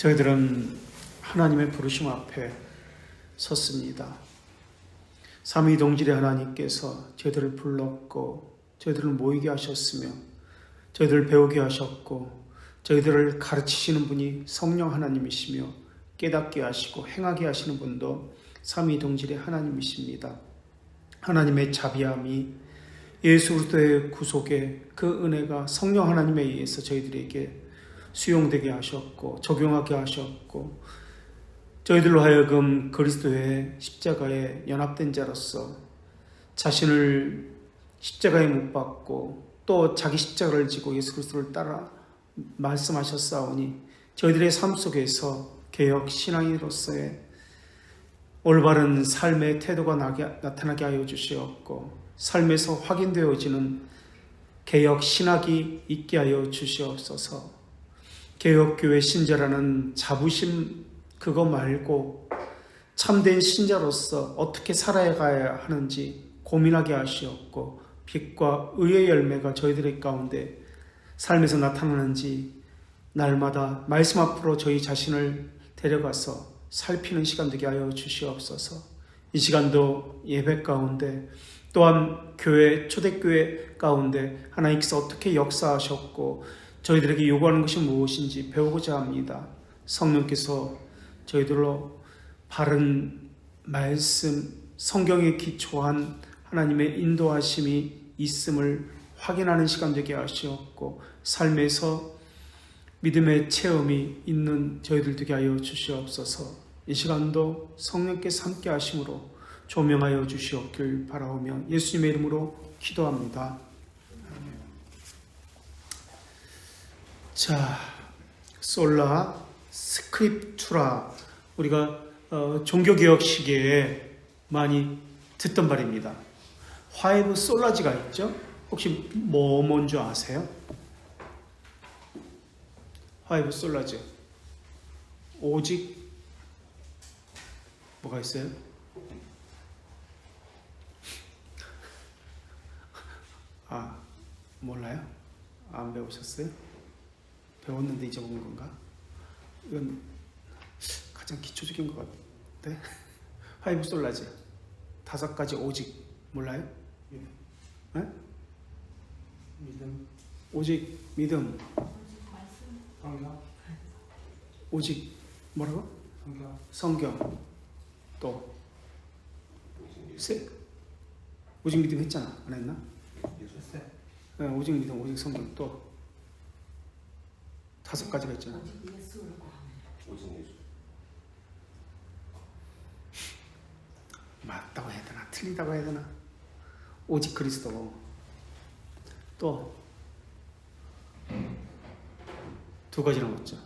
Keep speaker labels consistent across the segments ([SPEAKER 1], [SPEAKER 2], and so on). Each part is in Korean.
[SPEAKER 1] 저희들은 하나님의 부르심 앞에 섰습니다. 삼위동질의 하나님께서 저희들을 불렀고 저희들을 모이게 하셨으며 저희들을 배우게 하셨고 저희들을 가르치시는 분이 성령 하나님이시며 깨닫게 하시고 행하게 하시는 분도 삼위동질의 하나님이십니다. 하나님의 자비함이 예수 그리스도의 구속의 그 은혜가 성령 하나님에 의해서 저희들에게 수용되게 하셨고 적용하게 하셨고 저희들로 하여금 그리스도의 십자가에 연합된 자로서 자신을 십자가에 못 박고 또 자기 십자가를 지고 예수 그리스도를 따라 말씀하셨사오니 저희들의 삶 속에서 개혁 신앙인으로서의 올바른 삶의 태도가 나타나게 하여 주시옵고 삶에서 확인되어지는 개혁 신학이 있게 하여 주시옵소서. 개혁교회 신자라는 자부심 그거 말고 참된 신자로서 어떻게 살아가야 하는지 고민하게 하시옵고 빛과 의의 열매가 저희들의 가운데 삶에서 나타나는지 날마다 말씀 앞으로 저희 자신을 데려가서 살피는 시간 되게 하여 주시옵소서. 이 시간도 예배 가운데 또한 교회, 초대교회 가운데 하나님께서 어떻게 역사하셨고 저희들에게 요구하는 것이 무엇인지 배우고자 합니다. 성령께서 저희들로 바른 말씀, 성경에 기초한 하나님의 인도하심이 있음을 확인하는 시간 되게 하시옵고 삶에서 믿음의 체험이 있는 저희들 되게 하여 주시옵소서. 이 시간도 성령께서 함께 하심으로 조명하여 주시옵길 바라오며 예수님의 이름으로 기도합니다. 자, 솔라 스크립투라 우리가 종교개혁 시기에 많이 듣던 말입니다. 화이브 솔라지가 있죠? 혹시 뭐 뭔지 아세요? 화이브 솔라지 오직 뭐가 있어요? 몰라요? 안 배우셨어요? 배웠는데 잊어먹은 건가? 이건 가장 기초적인 것 같은데. 화이브 솔라지 5가지 오직 몰라요? 네? 믿음. 오직 믿음. 성경. 오직 뭐라고? 성경. 또 오직 믿음 했잖아. 안 했나? 네, 오직 믿음, 오직 성경. 또 5가지가 있잖아. 오직 예수. 맞다고 해야 되나 틀리다고 해야 되나. 오직 그리스도. 또 2가지 남았죠.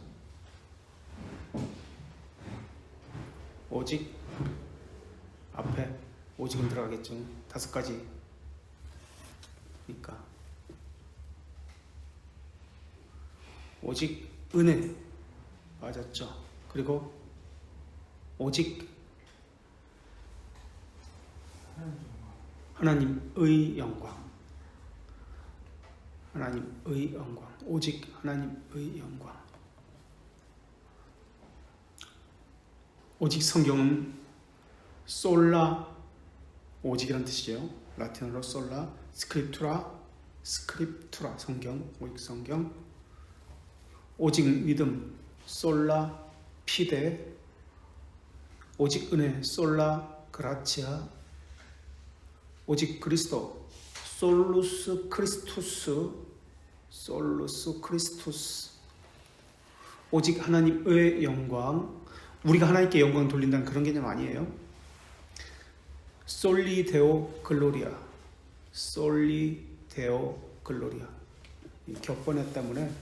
[SPEAKER 1] 오직 앞에 오직은 들어가겠죠. 5가지니까 오직 은혜 맞았죠. 그리고 오직 하나님의 영광. 하나님의 영광. 오직 하나님의 영광. 오직 성경은 솔라 오직이란 뜻이죠. 라틴어로 솔라 스크립투라 성경, 오직 성경. 오직 믿음 솔라 피데. 오직 은혜 솔라 그라치아. 오직 그리스도 솔루스 크리스투스. 오직 하나님의 영광. 우리가 하나님께 영광 돌린다는 그런 개념 아니에요. 솔리 데오 글로리아. 격번했 때문에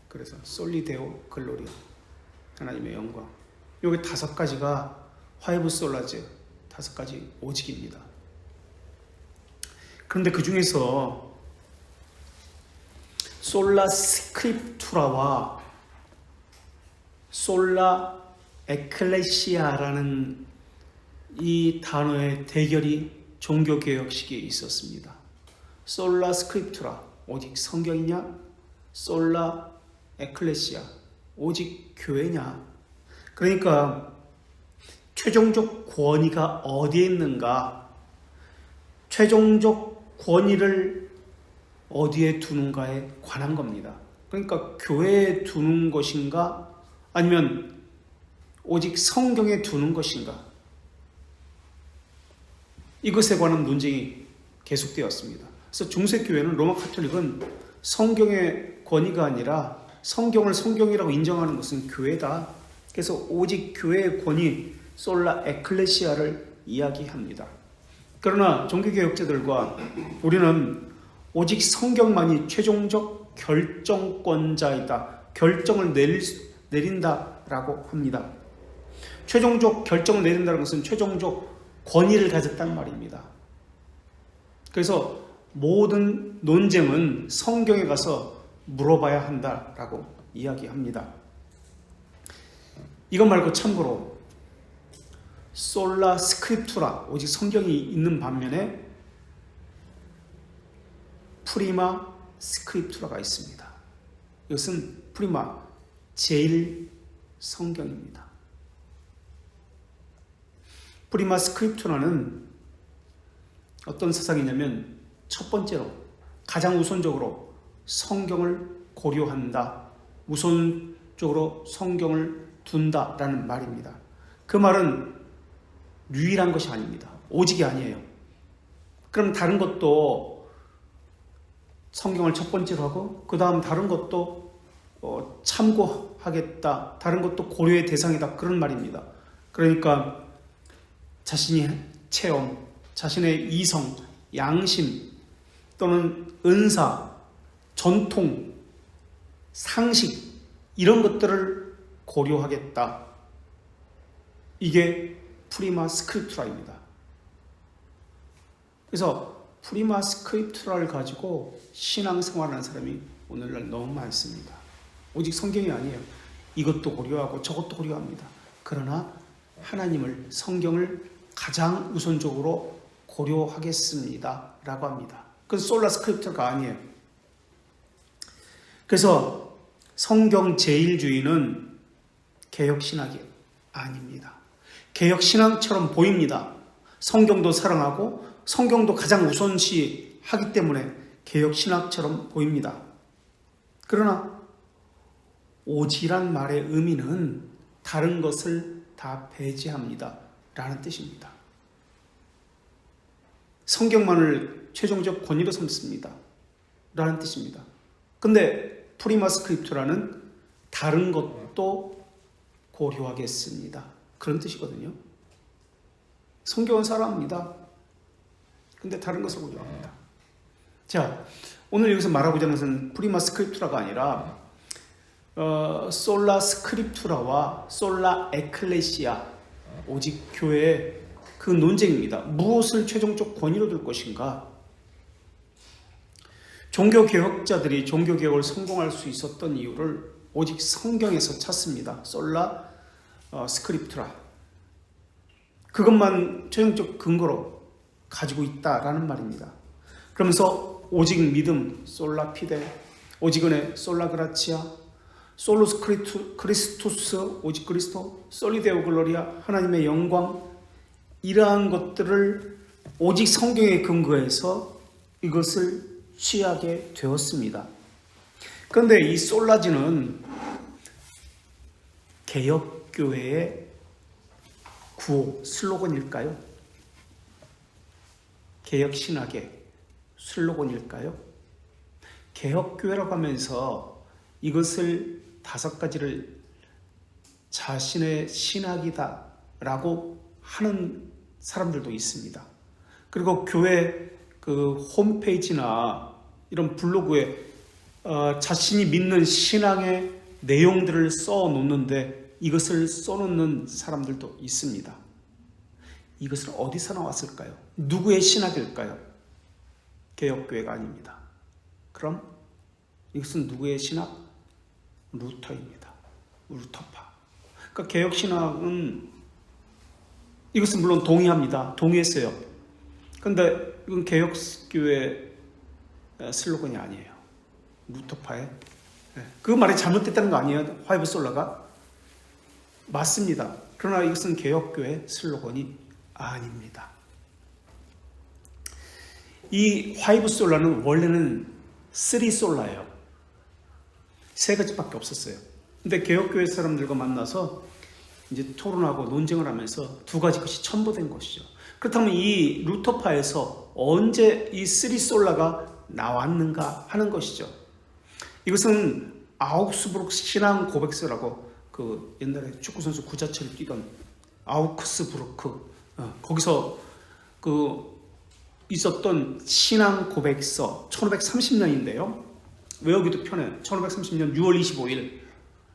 [SPEAKER 1] 그래서 솔리 데오 글로리아. 하나님의 영광. 여기 5가지가 화이브 솔라즈 5가지 오직입니다. 그런데 그 중에서 솔라 스크립투라와 솔라 에클레시아라는 이 단어의 대결이 종교개혁 시기에 있었습니다. 솔라 스크립투라 오직 성경이냐, 솔라 에클레시아 오직 교회냐? 그러니까 최종적 권위가 어디에 있는가? 최종적 권위를 어디에 두는가에 관한 겁니다. 그러니까 교회에 두는 것인가? 아니면 오직 성경에 두는 것인가? 이것에 관한 논쟁이 계속되었습니다. 그래서 중세교회는 로마 카톨릭은 성경의 권위가 아니라 성경을 성경이라고 인정하는 것은 교회다. 그래서 오직 교회의 권위, 솔라 에클레시아를 이야기합니다. 그러나 종교개혁자들과 우리는 오직 성경만이 최종적 결정권자이다. 결정을 내린다라고 합니다. 최종적 결정을 내린다는 것은 최종적 권위를 가졌단 말입니다. 그래서 모든 논쟁은 성경에 가서 물어봐야 한다라고 이야기합니다. 이것 말고 참고로 솔라 스크립투라, 오직 성경이 있는 반면에 프리마 스크립투라가 있습니다. 이것은 프리마, 제일 성경입니다. 프리마 스크립투라는 어떤 사상이냐면 첫 번째로 가장 우선적으로 성경을 고려한다. 우선적으로 성경을 둔다라는 말입니다. 그 말은 유일한 것이 아닙니다. 오직이 아니에요. 그럼 다른 것도 성경을 첫 번째로 하고 그 다음 다른 것도 참고하겠다. 다른 것도 고려의 대상이다. 그런 말입니다. 그러니까 자신의 체험, 자신의 이성, 양심 또는 은사, 전통, 상식 이런 것들을 고려하겠다. 이게 프리마 스크립투라입니다. 그래서 프리마 스크립투라를 가지고 신앙생활하는 사람이 오늘날 너무 많습니다. 오직 성경이 아니에요. 이것도 고려하고 저것도 고려합니다. 그러나 하나님을, 성경을 가장 우선적으로 고려하겠습니다 라고 합니다. 그래서 솔라 스크립투가 아니에요. 그래서 성경 제일주의는 개혁신학이 아닙니다. 개혁신앙처럼 보입니다. 성경도 사랑하고 성경도 가장 우선시하기 때문에 개혁신학처럼 보입니다. 그러나 오직이란 말의 의미는 다른 것을 다 배제합니다 라는 뜻입니다. 성경만을 최종적 권위로 삼습니다 라는 뜻입니다. 근데 프리마 스크립투라는 다른 것도 고려하겠습니다. 그런 뜻이거든요. 성경은 사랑합니다. 근데 다른 것을 고려합니다. 자, 오늘 여기서 말하고자 하는 것은 프리마 스크립투라가 아니라 솔라 스크립투라와 솔라 에클레시아, 오직 교회의 그 논쟁입니다. 무엇을 최종적 권위로 둘 것인가? 종교개혁자들이 종교개혁을 성공할 수 있었던 이유를 오직 성경에서 찾습니다. 솔라 스크립투라. 그것만 최종적 근거로 가지고 있다라는 말입니다. 그러면서 오직 믿음, 솔라 피데, 오직 은혜, 솔라 그라치아, 솔로스 크리스투스, 오직 그리스도, 솔리데오 글로리아, 하나님의 영광, 이러한 것들을 오직 성경에 근거해서 이것을 취하게 되었습니다. 그런데 이 솔라지는 개혁교회의 구호, 슬로건일까요? 개혁신학의 슬로건일까요? 개혁교회라고 하면서 이것을 5가지를 자신의 신학이다 라고 하는 사람들도 있습니다. 그리고 교회 그 홈페이지나 이런 블로그에 자신이 믿는 신앙의 내용들을 써놓는데 이것을 써놓는 사람들도 있습니다. 이것은 어디서 나왔을까요? 누구의 신학일까요? 개혁교회가 아닙니다. 그럼 이것은 누구의 신학? 루터입니다. 루터파. 그러니까 개혁신학은 이것은 물론 동의합니다. 동의했어요. 그런데 이건 개혁교회 슬로건이 아니에요. 루터파의 그 말이 잘못됐다는 거 아니에요? 화이브 솔라가? 맞습니다. 그러나 이것은 개혁교회 슬로건이 아닙니다. 이 화이브 솔라는 원래는 3 솔라예요. 3가지밖에 없었어요. 근데 개혁교회 사람들과 만나서 이제 토론하고 논쟁을 하면서 2가지 것이 첨부된 것이죠. 그렇다면 이 루터파에서 언제 이 3 솔라가 나왔는가 하는 것이죠. 이것은 아우크스부르크 신앙 고백서라고 그 옛날에 축구선수 구자철이 뛰던 아우크스부르크 거기서 그 있었던 신앙 고백서 1530년인데요. 외우기도 편해요. 1530년 6월 25일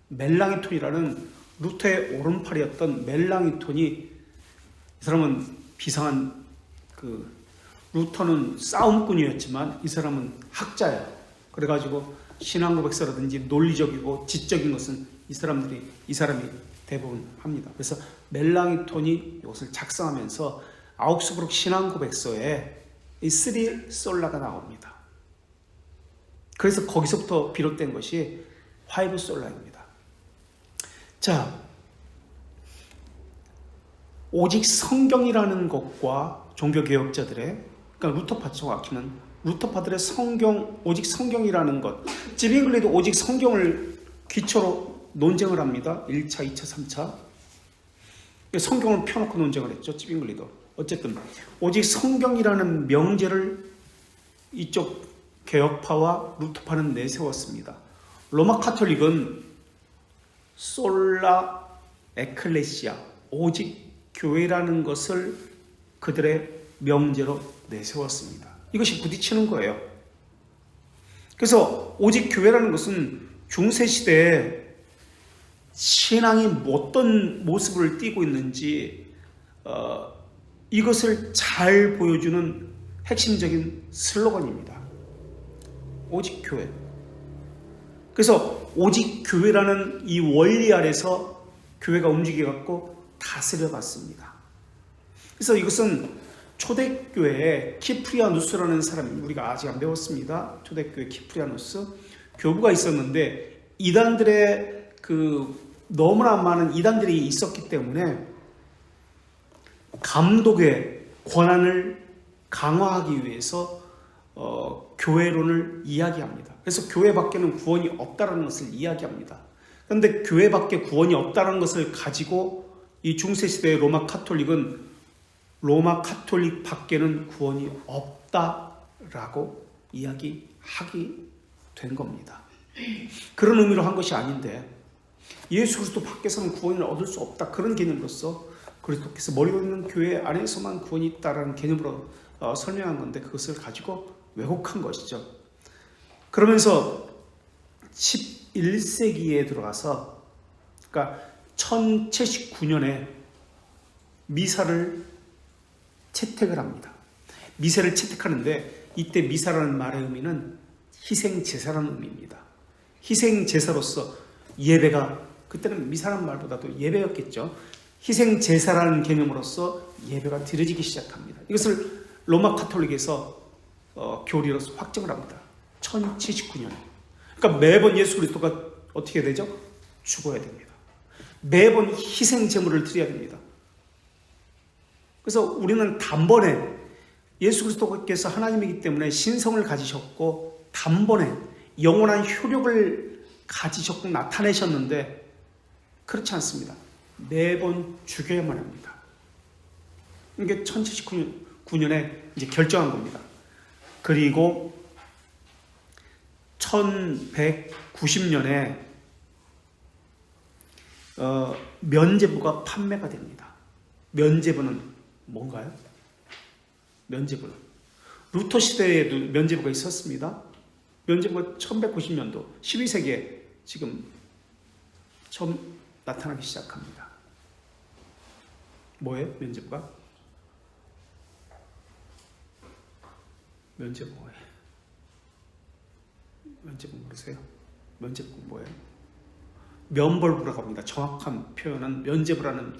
[SPEAKER 1] 멜랑이톤이라는 루터의 오른팔이었던 멜랑이톤이, 이 사람은 비상한 루터는 싸움꾼이었지만 이 사람은 학자예요. 그래가지고 신앙 고백서라든지 논리적이고 지적인 것은 이 사람이 대부분 합니다. 그래서 멜랑이톤이 이것을 작성하면서 아우크스부르크 신앙 고백서에 이 3 솔라가 나옵니다. 그래서 거기서부터 비롯된 것이 화이브 솔라입니다. 자, 오직 성경이라는 것과 종교개혁자들의, 그러니까 루터파 정확히는 루터파들의 오직 성경이라는 것, 찌빙글리도 오직 성경을 기초로 논쟁을 합니다. 1차, 2차, 3차. 성경을 펴놓고 논쟁을 했죠. 찌빙글리도. 어쨌든 오직 성경이라는 명제를 이쪽 개혁파와 루터파는 내세웠습니다. 로마 카톨릭은 솔라 에클레시아, 오직 교회라는 것을 그들의 명제로 내세웠습니다. 이것이 부딪히는 거예요. 그래서 오직 교회라는 것은 중세시대에 신앙이 어떤 모습을 띠고 있는지 이것을 잘 보여주는 핵심적인 슬로건입니다. 오직 교회. 그래서 오직 교회라는 이 원리 아래서 교회가 움직여갖고 다스려갔습니다. 그래서 이것은 초대교회에 키프리아누스라는 사람이, 우리가 아직 안 배웠습니다. 초대교회 키프리아누스 교부가 있었는데 이단들의 너무나 많은 이단들이 있었기 때문에 감독의 권한을 강화하기 위해서 교회론을 이야기합니다. 그래서 교회 밖에는 구원이 없다는 것을 이야기합니다. 그런데 교회 밖에 구원이 없다는 것을 가지고 이 중세시대의 로마 카톨릭은 로마 카톨릭 밖에는 구원이 없다라고 이야기하게 된 겁니다. 그런 의미로 한 것이 아닌데 예수 그리스도 밖에서는 구원을 얻을 수 없다, 그런 개념으로서 그리스도께서 머리로 있는 교회 안에서만 구원이 있다라는 개념으로 설명한 건데 그것을 가지고 왜곡한 것이죠. 그러면서 11세기에 들어가서, 그러니까 1079년에 미사를 채택을 합니다. 미사를 채택하는데 이때 미사라는 말의 의미는 희생제사라는 의미입니다. 희생제사로서 예배가, 그때는 미사라는 말보다도 예배였겠죠. 희생제사라는 개념으로서 예배가 드려지기 시작합니다. 이것을 로마 카톨릭에서 교리로서 확정을 합니다. 1079년에. 그러니까 매번 예수 그리스도가 어떻게 되죠? 죽어야 됩니다. 매번 희생 제물을 드려야 됩니다. 그래서 우리는 단번에 예수 그리스도께서 하나님이기 때문에 신성을 가지셨고 단번에 영원한 효력을 가지셨고 나타내셨는데 그렇지 않습니다. 매번 죽여야만 합니다. 이게 1079년에 이제 결정한 겁니다. 그리고 1190년에 면죄부가 판매가 됩니다. 면죄부는 뭔가요? 면죄부는 루터 시대에도 면죄부가 있었습니다. 면죄부가 1190년도 12세기에 지금 처음 나타나기 시작합니다. 뭐예요? 면죄부가? 면죄부 뭐예요? 면죄부 모르세요? 면죄부 뭐예요? 면벌부라고 합니다. 정확한 표현은 면죄부라는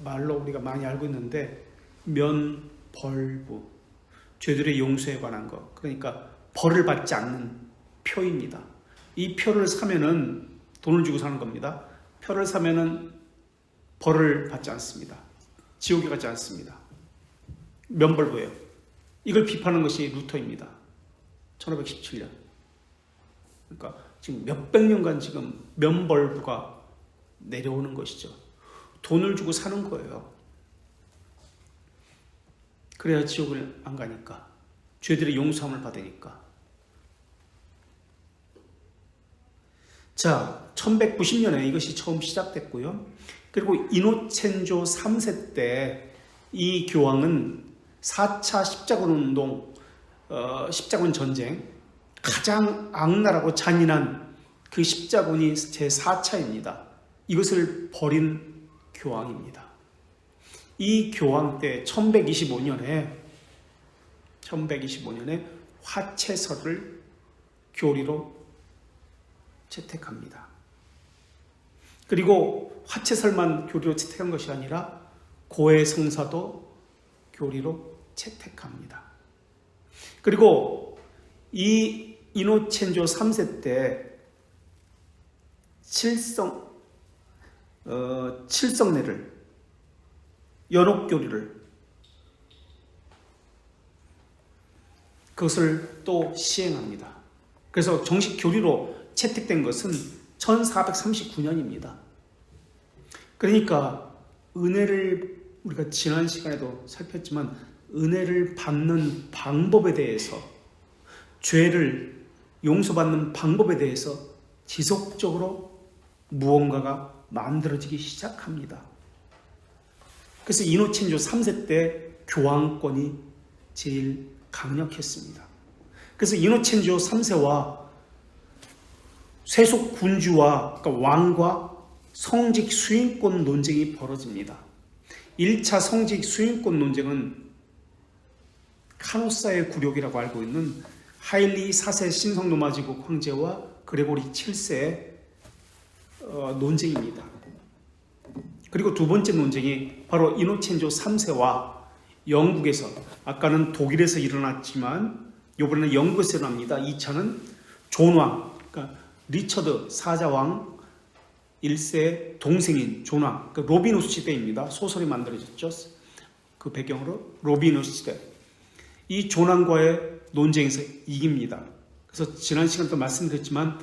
[SPEAKER 1] 말로 우리가 많이 알고 있는데, 면벌부, 죄들의 용서에 관한 것, 그러니까 벌을 받지 않는 표입니다. 이 표를 사면은 돈을 주고 사는 겁니다. 표를 사면은 벌을 받지 않습니다. 지옥에 가지 않습니다. 면벌부예요. 이걸 비판한 것이 루터입니다. 1517년. 그러니까 지금 몇백 년간 지금 면벌부가 내려오는 것이죠. 돈을 주고 사는 거예요. 그래야 지옥을 안 가니까. 죄들의 용서함을 받으니까. 자, 1190년에 이것이 처음 시작됐고요. 그리고 이노첸조 3세 때 이 교황은 4차 십자군 운동, 십자군 전쟁, 가장 악랄하고 잔인한 그 십자군이 제4차입니다. 이것을 벌인 교황입니다. 이 교황 때 1125년에 화채설을 교리로 채택합니다. 그리고 화채설만 교리로 채택한 것이 아니라 고해성사도 교리로 채택합니다. 그리고 이 이노첸조 3세 때 칠성례를, 연옥교리를, 그것을 또 시행합니다. 그래서 정식 교리로 채택된 것은 1439년입니다. 그러니까 은혜를 우리가 지난 시간에도 살폈지만 은혜를 받는 방법에 대해서, 죄를 용서받는 방법에 대해서 지속적으로 무언가가 만들어지기 시작합니다. 그래서 이노첸조 3세 때 교황권이 제일 강력했습니다. 그래서 이노첸조 3세와 세속 군주와, 그러니까 왕과 성직 수인권 논쟁이 벌어집니다. 1차 성직 수인권 논쟁은 카노사의 굴욕이라고 알고 있는 하일리 4세 신성노마지국 황제와 그레고리 7세의 논쟁입니다. 그리고 두 번째 논쟁이 바로 이노첸조 3세와 영국에서, 아까는 독일에서 일어났지만 이번에는 영국에서 일어납니다. 2차는 존왕, 그러니까 리처드 사자왕 1세의 동생인 존왕, 그 로비누스 시대입니다. 소설이 만들어졌죠. 그 배경으로 로비누스 시대. 이 존왕과의 논쟁에서 이깁니다. 그래서 지난 시간도 말씀드렸지만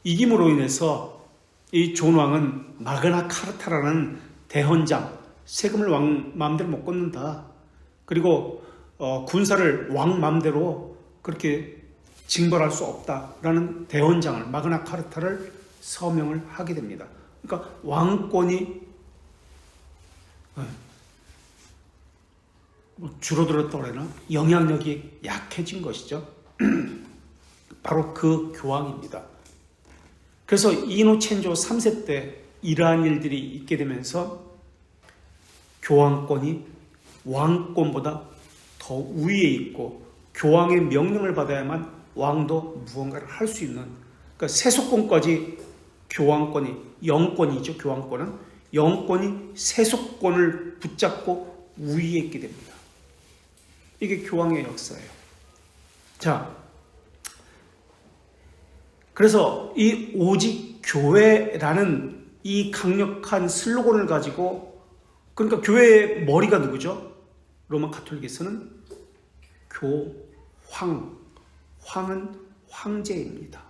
[SPEAKER 1] 이김으로 인해서 이 존왕은 마그나 카르타라는 대헌장, 세금을 왕 마음대로 못 걷는다. 그리고 군사를 왕 마음대로 그렇게 징벌할 수 없다라는 대헌장을, 마그나 카르타를 서명을 하게 됩니다. 그러니까 왕권이 줄어들었다고 해나 영향력이 약해진 것이죠. 바로 그 교황입니다. 그래서 이노첸조 3세 때 이러한 일들이 있게 되면서 교황권이 왕권보다 더 위에 있고 교황의 명령을 받아야만 왕도 무언가를 할 수 있는, 그러니까 세속권까지 교황권이, 영권이죠. 교황권은 영권이 세속권을 붙잡고 위에 있게 됩니다. 이게 교황의 역사예요. 자, 그래서 이 오직 교회라는 이 강력한 슬로건을 가지고, 그러니까 교회의 머리가 누구죠? 로마 가톨릭에서는 교황, 황은 황제입니다.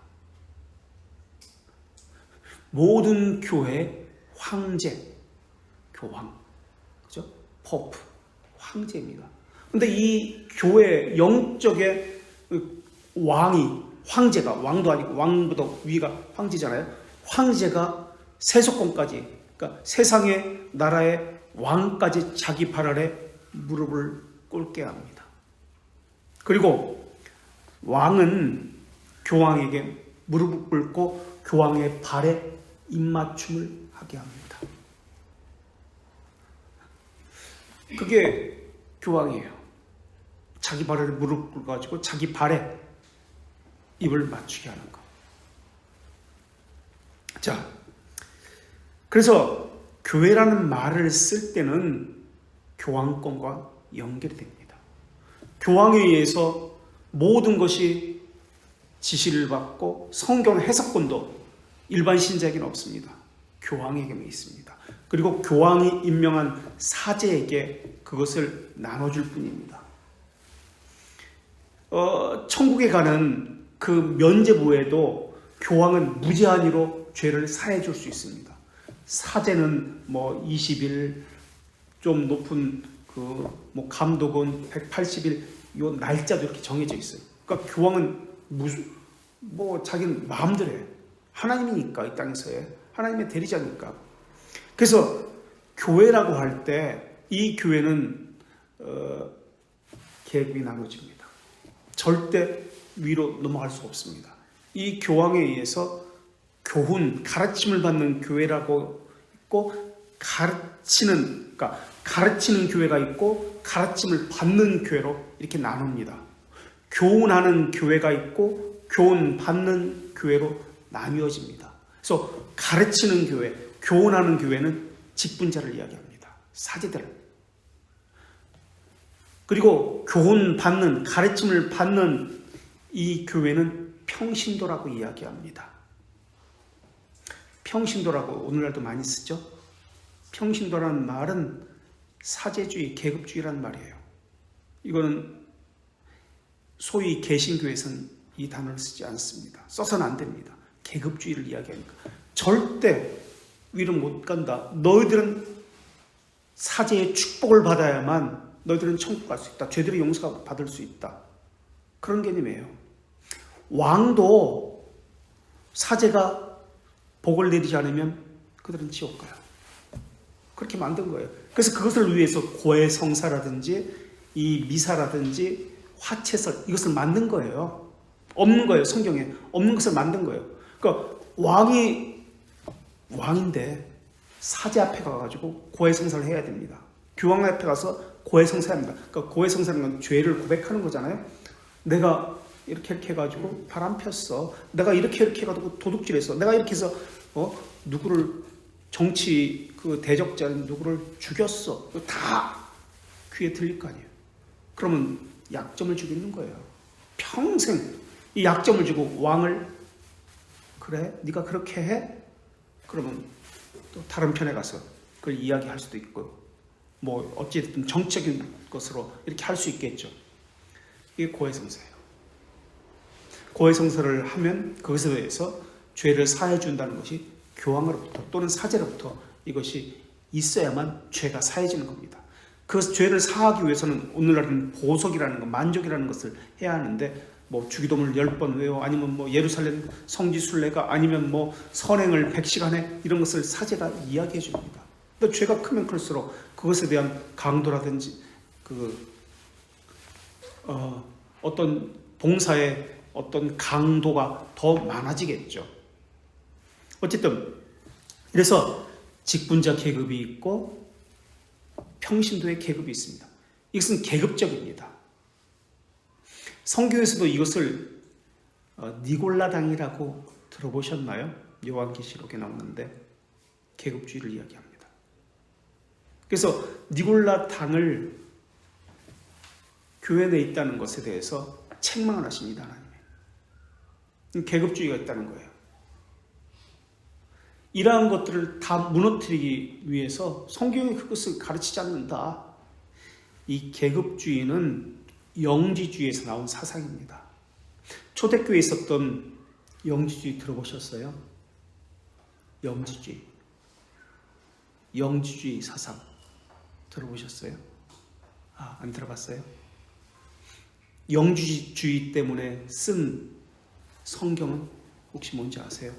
[SPEAKER 1] 모든 교회 황제, 교황, 그죠? 포프, 황제입니다. 근데 이 교회 영적의 왕이, 황제가, 왕도 아니고 왕보다 위가 황제잖아요. 황제가 세속권까지, 그러니까 세상의 나라의 왕까지 자기 발 아래 무릎을 꿇게 합니다. 그리고 왕은 교황에게 무릎을 꿇고 교황의 발에 입맞춤을 하게 합니다. 그게 교황이에요. 자기 발에 무릎 꿇어가지고 자기 발에 입을 맞추게 하는 거. 자, 그래서 교회라는 말을 쓸 때는 교황권과 연결이 됩니다. 교황에 의해서 모든 것이 지시를 받고 성경 해석권도 일반 신자에게는 없습니다. 교황에게만 있습니다. 그리고 교황이 임명한 사제에게 그것을 나눠줄 뿐입니다. 천국에 가는 그 면죄부에도 교황은 무제한으로 죄를 사해 줄 수 있습니다. 사제는 뭐 20일, 좀 높은 뭐 감독은 180일, 요 날짜도 이렇게 정해져 있어요. 그러니까 교황은 뭐 자기는 마음대로 해. 하나님이니까, 이 땅에서의 하나님의 대리자니까. 그래서 교회라고 할 때 이 교회는 계급이 나눠집니다. 절대 위로 넘어갈 수 없습니다. 이 교황에 의해서 교훈, 가르침을 받는 교회라고 있고, 그러니까 가르치는 교회가 있고 가르침을 받는 교회로 이렇게 나눕니다. 교훈하는 교회가 있고 교훈 받는 교회로 나뉘어집니다. 그래서 가르치는 교회, 교훈하는 교회는 직분자를 이야기합니다. 사제들. 그리고 교훈 받는, 가르침을 받는 이 교회는 평신도라고 이야기합니다. 평신도라고 오늘날도 많이 쓰죠. 평신도라는 말은 사제주의, 계급주의라는 말이에요. 이거는 소위 개신교에서는 이 단어를 쓰지 않습니다. 써서는 안 됩니다. 계급주의를 이야기하니까. 절대 위로 못 간다. 너희들은 사제의 축복을 받아야만 너희들은 천국 갈 수 있다. 죄들의 용서가 받을 수 있다. 그런 개념이에요. 왕도 사제가 복을 내리지 않으면 그들은 지옥 가요. 그렇게 만든 거예요. 그래서 그것을 위해서 고해성사라든지 이 미사라든지 화채설, 이것을 만든 거예요. 없는 거예요. 성경에 없는 것을 만든 거예요. 그러니까 왕인데 사제 앞에 가가지고 고해성사를 해야 됩니다. 교황 앞에 가서 고해성사합니다. 그러니까 고해성사는 건 죄를 고백하는 거잖아요. 내가 이렇게 해가지고 바람 폈어. 내가 이렇게 해가지고 도둑질했어. 내가 이렇게 해서 누구를 정치 대적자는 누구를 죽였어. 다 귀에 들릴 거 아니에요. 그러면 약점을 주고 있는 거예요. 평생 이 약점을 주고 왕을, 그래? 네가 그렇게 해? 그러면 또 다른 편에 가서 그걸 이야기할 수도 있고, 뭐 어찌됐든 정적인 것으로 이렇게 할 수 있겠죠. 이게 고해성사예요. 고해성사를 하면 그것에 대해서 죄를 사해 준다는 것이 교황으로부터 또는 사제로부터 이것이 있어야만 죄가 사해지는 겁니다. 그 죄를 사하기 위해서는 오늘날은 보석이라는 것, 만족이라는 것을 해야 하는데, 뭐 주기도문을 10번 외워, 아니면 뭐 예루살렘 성지 순례가, 아니면 뭐 선행을 100시간에, 이런 것을 사제가 이야기해 줍니다. 근데 죄가 크면 클수록 그것에 대한 강도라든지 어떤 봉사의 어떤 강도가 더 많아지겠죠. 어쨌든 그래서 직분자 계급이 있고 평신도의 계급이 있습니다. 이것은 계급적입니다. 성경에서도 이것을 니골라당이라고 들어보셨나요? 요한계시록에 나오는데 계급주의를 이야기합니다. 그래서 니골라당을 교회 내에 있다는 것에 대해서 책망을 하십니다. 하나님이. 계급주의가 있다는 거예요. 이러한 것들을 다 무너뜨리기 위해서 성경이 그것을 가르치지 않는다. 이 계급주의는 영지주의에서 나온 사상입니다. 초대교회에 있었던 영지주의 들어보셨어요? 영지주의 사상 들어보셨어요? 안 들어봤어요? 영지주의 때문에 쓴 성경은 혹시 뭔지 아세요?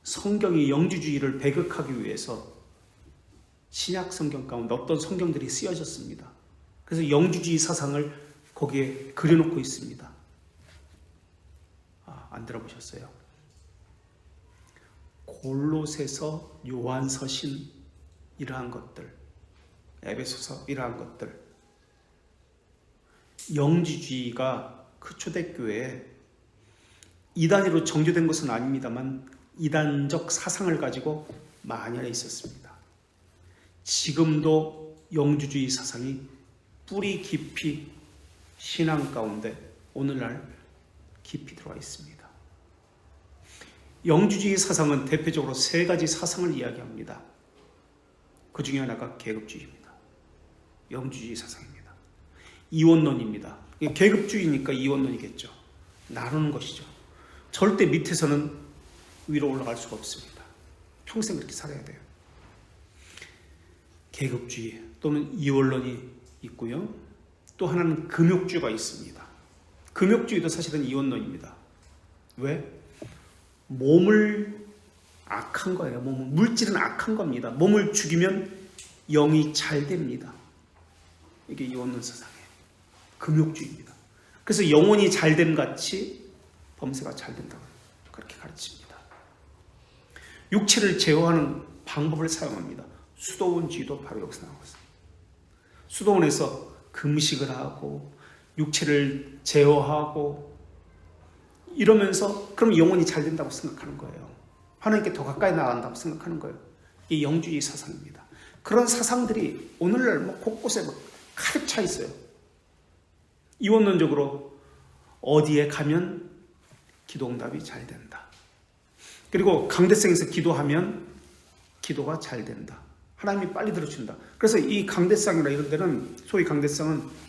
[SPEAKER 1] 성경이 영지주의를 배격하기 위해서 신약 성경 가운데 어떤 성경들이 쓰여졌습니다. 그래서 영지주의 사상을 거기에 그려놓고 있습니다. 안 들어보셨어요? 골로새서, 요한서신, 이러한 것들, 에베소서, 이러한 것들, 영지주의가 그 초대교회에 이단으로 정교된 것은 아닙니다만 이단적 사상을 가지고 만연해 있었습니다. 지금도 영지주의 사상이 뿌리 깊이 신앙 가운데 오늘날 깊이 들어와 있습니다. 영주주의 사상은 대표적으로 세 가지 사상을 이야기합니다. 그 중에 하나가 계급주의입니다. 영주주의 사상입니다. 이원론입니다. 계급주의니까 이원론이겠죠. 나누는 것이죠. 절대 밑에서는 위로 올라갈 수가 없습니다. 평생 그렇게 살아야 돼요. 계급주의 또는 이원론이 있고요. 또 하나는 금욕주의가 있습니다. 금욕주의도 사실은 이원론입니다. 왜? 몸을 악한 거예요. 물질은 악한 겁니다. 몸을 죽이면 영이 잘 됩니다. 이게 이원론 사상이에요. 금욕주의입니다. 그래서 영혼이 잘 됨 같이 범죄가 잘 된다고 그렇게 가르칩니다. 육체를 제어하는 방법을 사용합니다. 수도원주의도 바로 여기서 나오고 있습니다. 수도원에서 금식을 하고 육체를 제어하고 이러면서 그럼 영혼이 잘 된다고 생각하는 거예요. 하나님께 더 가까이 나간다고 생각하는 거예요. 이 영주의 사상입니다. 그런 사상들이 오늘날 곳곳에 가득 차 있어요. 이원론적으로 어디에 가면 기도응답이 잘 된다. 그리고 강대상에서 기도하면 기도가 잘 된다. 하나님이 빨리 들어준다. 그래서 이 강대상이나 이런 데는 소위 강대상은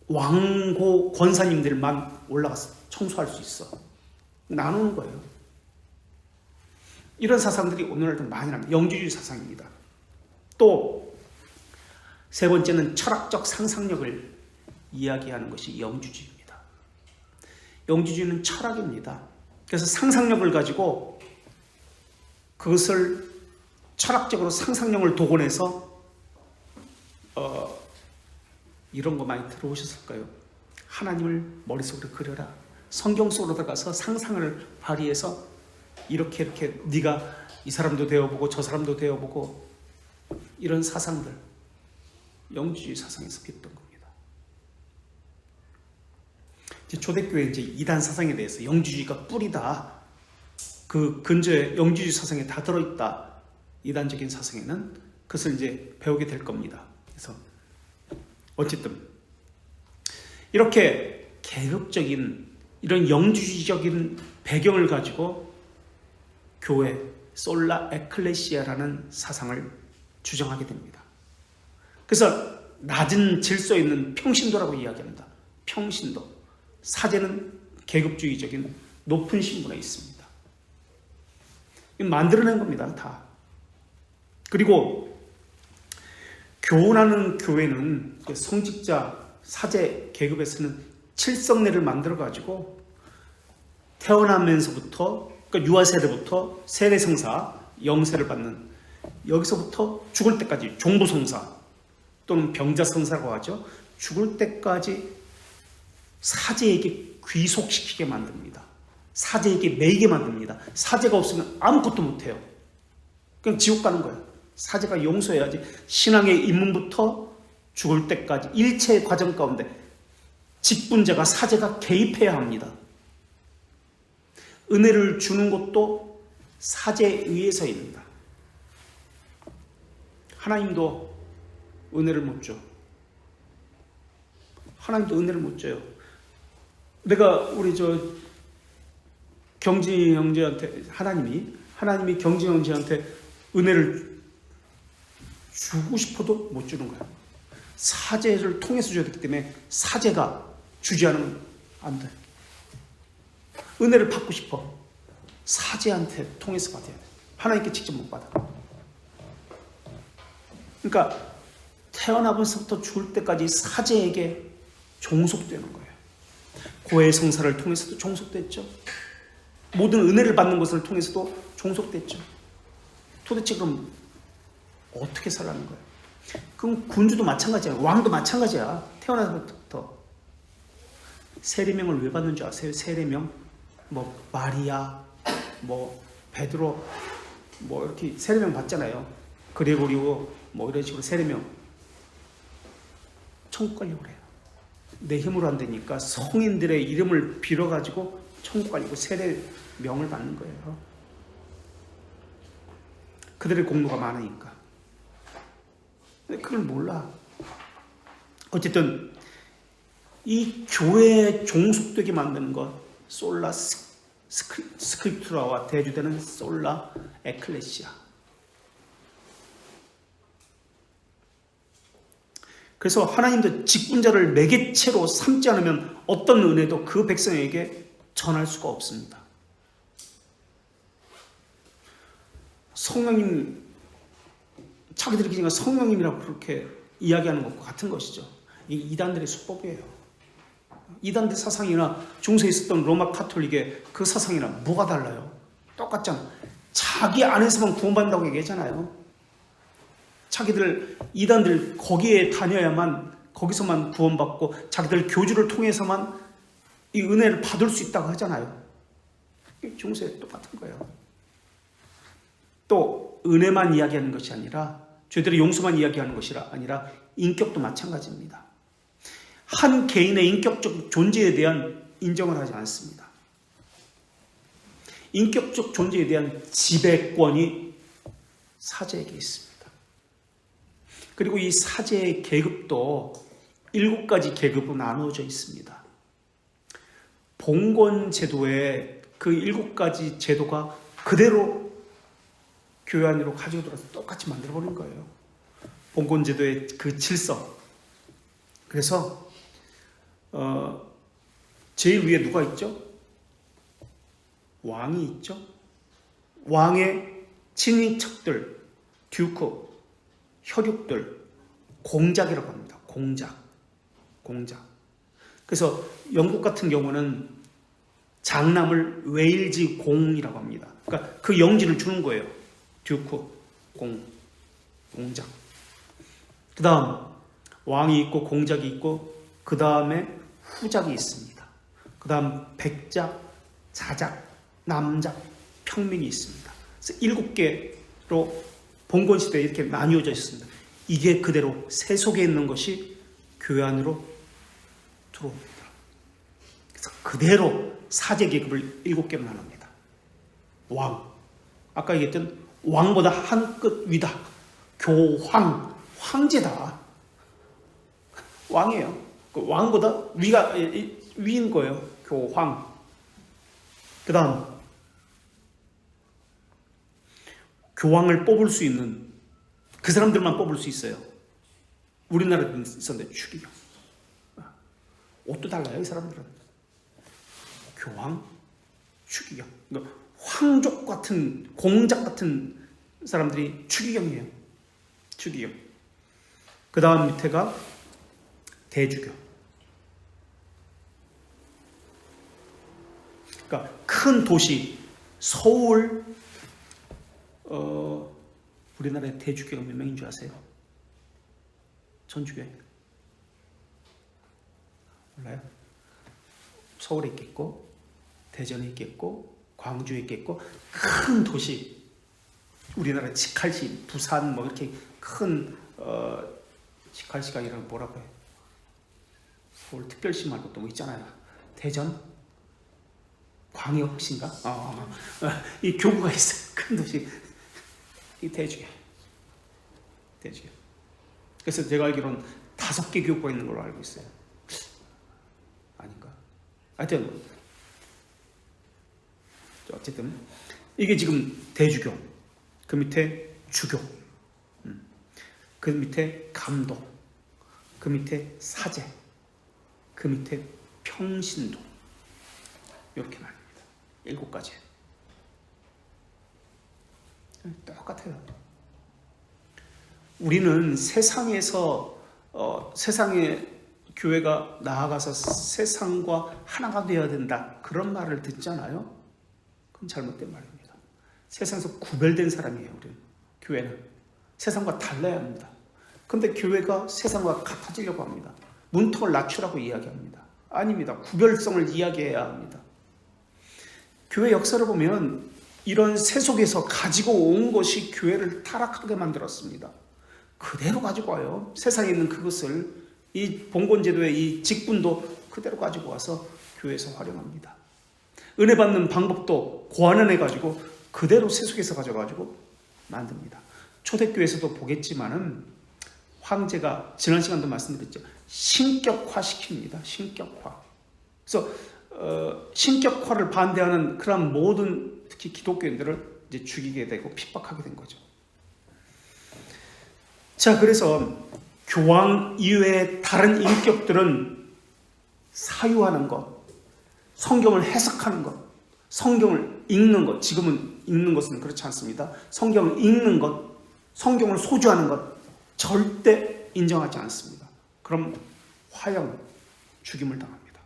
[SPEAKER 1] 왕고 권사님들만 올라가서 청소할 수 있어. 나누는 거예요. 이런 사상들이 오늘날도 많이 납니다. 영주주의 사상입니다. 또 세 번째는 철학적 상상력을 이야기하는 것이 영주주의입니다. 영주주의는 철학입니다. 그래서 상상력을 가지고 그것을 철학적으로 상상력을 동원해서 이런 거 많이 들어오셨을까요? 하나님을 머릿속으로 그려라. 성경 속으로 들어가서 상상을 발휘해서 이렇게 네가 이 사람도 되어보고 저 사람도 되어보고 이런 사상들 영주주의 사상에서 비롯된 겁니다. 이제 초대교회 이제 이단 사상에 대해서 영주주의가 뿌리다. 그 근저에 영주주의 사상에 다 들어있다. 이단적인 사상에는 그것을 이제 배우게 될 겁니다. 그래서 어쨌든 이렇게 계급적인 이런 영주주의적인 배경을 가지고 교회 솔라 에클레시아라는 사상을 주장하게 됩니다. 그래서 낮은 질서에 있는 평신도라고 이야기합니다. 평신도. 사제는 계급주의적인 높은 신분에 있습니다. 만들어낸 겁니다. 다. 그리고 교훈하는 교회는 성직자 사제 계급에서는 칠성례를 만들어가지고 태어나면서부터 그러니까 유아세례부터 세례성사 영세를 받는 여기서부터 죽을 때까지 종부성사 또는 병자성사라고 하죠. 죽을 때까지 사제에게 귀속시키게 만듭니다. 사제에게 매이게 만듭니다. 사제가 없으면 아무것도 못해요. 그냥 지옥 가는 거예요. 사제가 용서해야지. 신앙의 입문부터 죽을 때까지 일체의 과정 가운데 직분자가 사제가 개입해야 합니다. 은혜를 주는 것도 사제에 의해서입니다. 하나님도 은혜를 못 줘. 하나님도 은혜를 못 줘요. 내가 우리 경진이 형제한테 하나님이 경진이 형제한테 은혜를 주고 싶어도 못 주는 거야. 사제를 통해서 줘야 되기 때문에 사제가 주지 않으면 안 돼. 은혜를 받고 싶어. 사제한테 통해서 받아야 돼. 하나님께 직접 못 받아. 그러니까 태어나면서부터 죽을 때까지 사제에게 종속되는 거예요. 고해 성사를 통해서도 종속됐죠. 모든 은혜를 받는 것을 통해서도 종속됐죠. 도대체 그럼 어떻게 살라는 거예요? 그럼 군주도 마찬가지야. 왕도 마찬가지야. 태어나서부터. 세례명을 왜 받는 줄 아세요? 세례명? 마리아, 베드로, 이렇게 세례명 받잖아요. 그레고리오, 이런 식으로 세례명. 천국 가려고 그래요. 내 힘으로 안 되니까 성인들의 이름을 빌어가지고 천국 가려고 세례명을 받는 거예요. 그들의 공로가 많으니까. 근데 그걸 몰라. 어쨌든 이 교회에 종속되게 만드는 것, 솔라 스크립투라와 대주되는 솔라 에클레시아. 그래서 하나님도 직분자를 매개체로 삼지 않으면 어떤 은혜도 그 백성에게 전할 수가 없습니다. 성령님, 자기들이 그냥 성령님이라고 그렇게 이야기하는 것과 같은 것이죠. 이게 이단들의 수법이에요. 이단들 사상이나 중세에 있었던 로마 카톨릭의 그 사상이랑 뭐가 달라요? 똑같잖아. 자기 안에서만 구원받는다고 얘기했잖아요. 자기들 이단들 거기에 다녀야만, 거기서만 구원받고 자기들 교주를 통해서만 이 은혜를 받을 수 있다고 하잖아요. 중세에 똑같은 거예요. 또 은혜만 이야기하는 것이 아니라, 죄들의 용서만 이야기하는 것이 아니라 인격도 마찬가지입니다. 한 개인의 인격적 존재에 대한 인정을 하지 않습니다. 인격적 존재에 대한 지배권이 사제에게 있습니다. 그리고 이 사제의 계급도 7가지 계급으로 나누어져 있습니다. 봉건 제도의 그 7가지 제도가 그대로 교회 안으로 가지고 들어서 똑같이 만들어버린 거예요. 봉건 제도의 그 질서. 그래서 제일 위에 누가 있죠? 왕이 있죠? 왕의 친인척들, 듀크, 혈육들, 공작이라고 합니다. 공작. 그래서 영국 같은 경우는 장남을 웨일즈 공이라고 합니다. 그러니까 그 영지를 주는 거예요. 듀크, 공작. 그 다음 왕이 있고 공작이 있고 그 다음에 후작이 있습니다. 그 다음 백작, 자작, 남작, 평민이 있습니다. 그래서 7개로 봉건시대에 이렇게 나뉘어져 있습니다. 이게 그대로 세속에 있는 것이 교회 안으로 들어옵니다. 그래서 그대로 사제 계급을 7개로 나눕니다. 왕, 아까 얘기했던 왕보다 한 끗 위다. 교황, 황제다. 왕이에요. 그 왕보다 위인 거예요. 교황. 그 다음 교황을 뽑을 수 있는 그 사람들만 뽑을 수 있어요. 우리나라도 있었는데 추기경. 옷도 달라요. 이 사람들은. 교황, 추기경. 그러니까 황족 같은, 공작 같은 사람들이 추기경이에요. 추기경. 그 다음 밑에가 대주교. 그러니까 큰 도시, 서울, 우리나라의 대주교가 몇 명인 줄 아세요? 전주교회. 몰라요? 서울에 있겠고, 대전에 있겠고, 광주에 있겠고, 큰 도시, 우리나라 직할시, 부산 뭐 이렇게 큰 직할시가 아니라 뭐라고 해요? 서울 특별시 말고 또 뭐 있잖아요. 대전, 광역시인가? 이 교구가 있어요. 큰 도시. 이 대주교. 그래서 제가 알기로는 5개 교구가 있는 걸로 알고 있어요. 아닌가? 하여튼 어쨌든 이게 지금 대주교. 그 밑에 주교. 그 밑에 감독. 그 밑에 사제. 그 밑에 평신도. 이렇게 나뉩니다. 7가지. 똑같아요. 우리는 세상에서 세상의 교회가 나아가서 세상과 하나가 되어야 된다. 그런 말을 듣잖아요. 그건 잘못된 말입니다. 세상에서 구별된 사람이에요. 우리는. 교회는. 세상과 달라야 합니다. 그런데 교회가 세상과 같아지려고 합니다. 문턱을 낮추라고 이야기합니다. 아닙니다. 구별성을 이야기해야 합니다. 교회 역사를 보면 이런 세속에서 가지고 온 것이 교회를 타락하게 만들었습니다. 그대로 가지고 와요. 세상에 있는 그것을 이 봉건제도의 이 직분도 그대로 가지고 와서 교회에서 활용합니다. 은혜 받는 방법도 고안해가지고 그대로 세속에서 가져가지고 만듭니다. 초대교회에서도 보겠지만은 황제가 지난 시간도 말씀드렸죠. 신격화시킵니다. 신격화. 그래서 신격화를 반대하는 그런 모든 특히 기독교인들을 이제 죽이게 되고 핍박하게 된 거죠. 자, 그래서 교황 이외의 다른 인격들은 사유하는 것, 성경을 해석하는 것, 성경을 읽는 것, 지금은 읽는 것은 그렇지 않습니다. 성경을 읽는 것, 성경을 소주하는 것 절대 인정하지 않습니다. 그럼 화형, 죽임을 당합니다.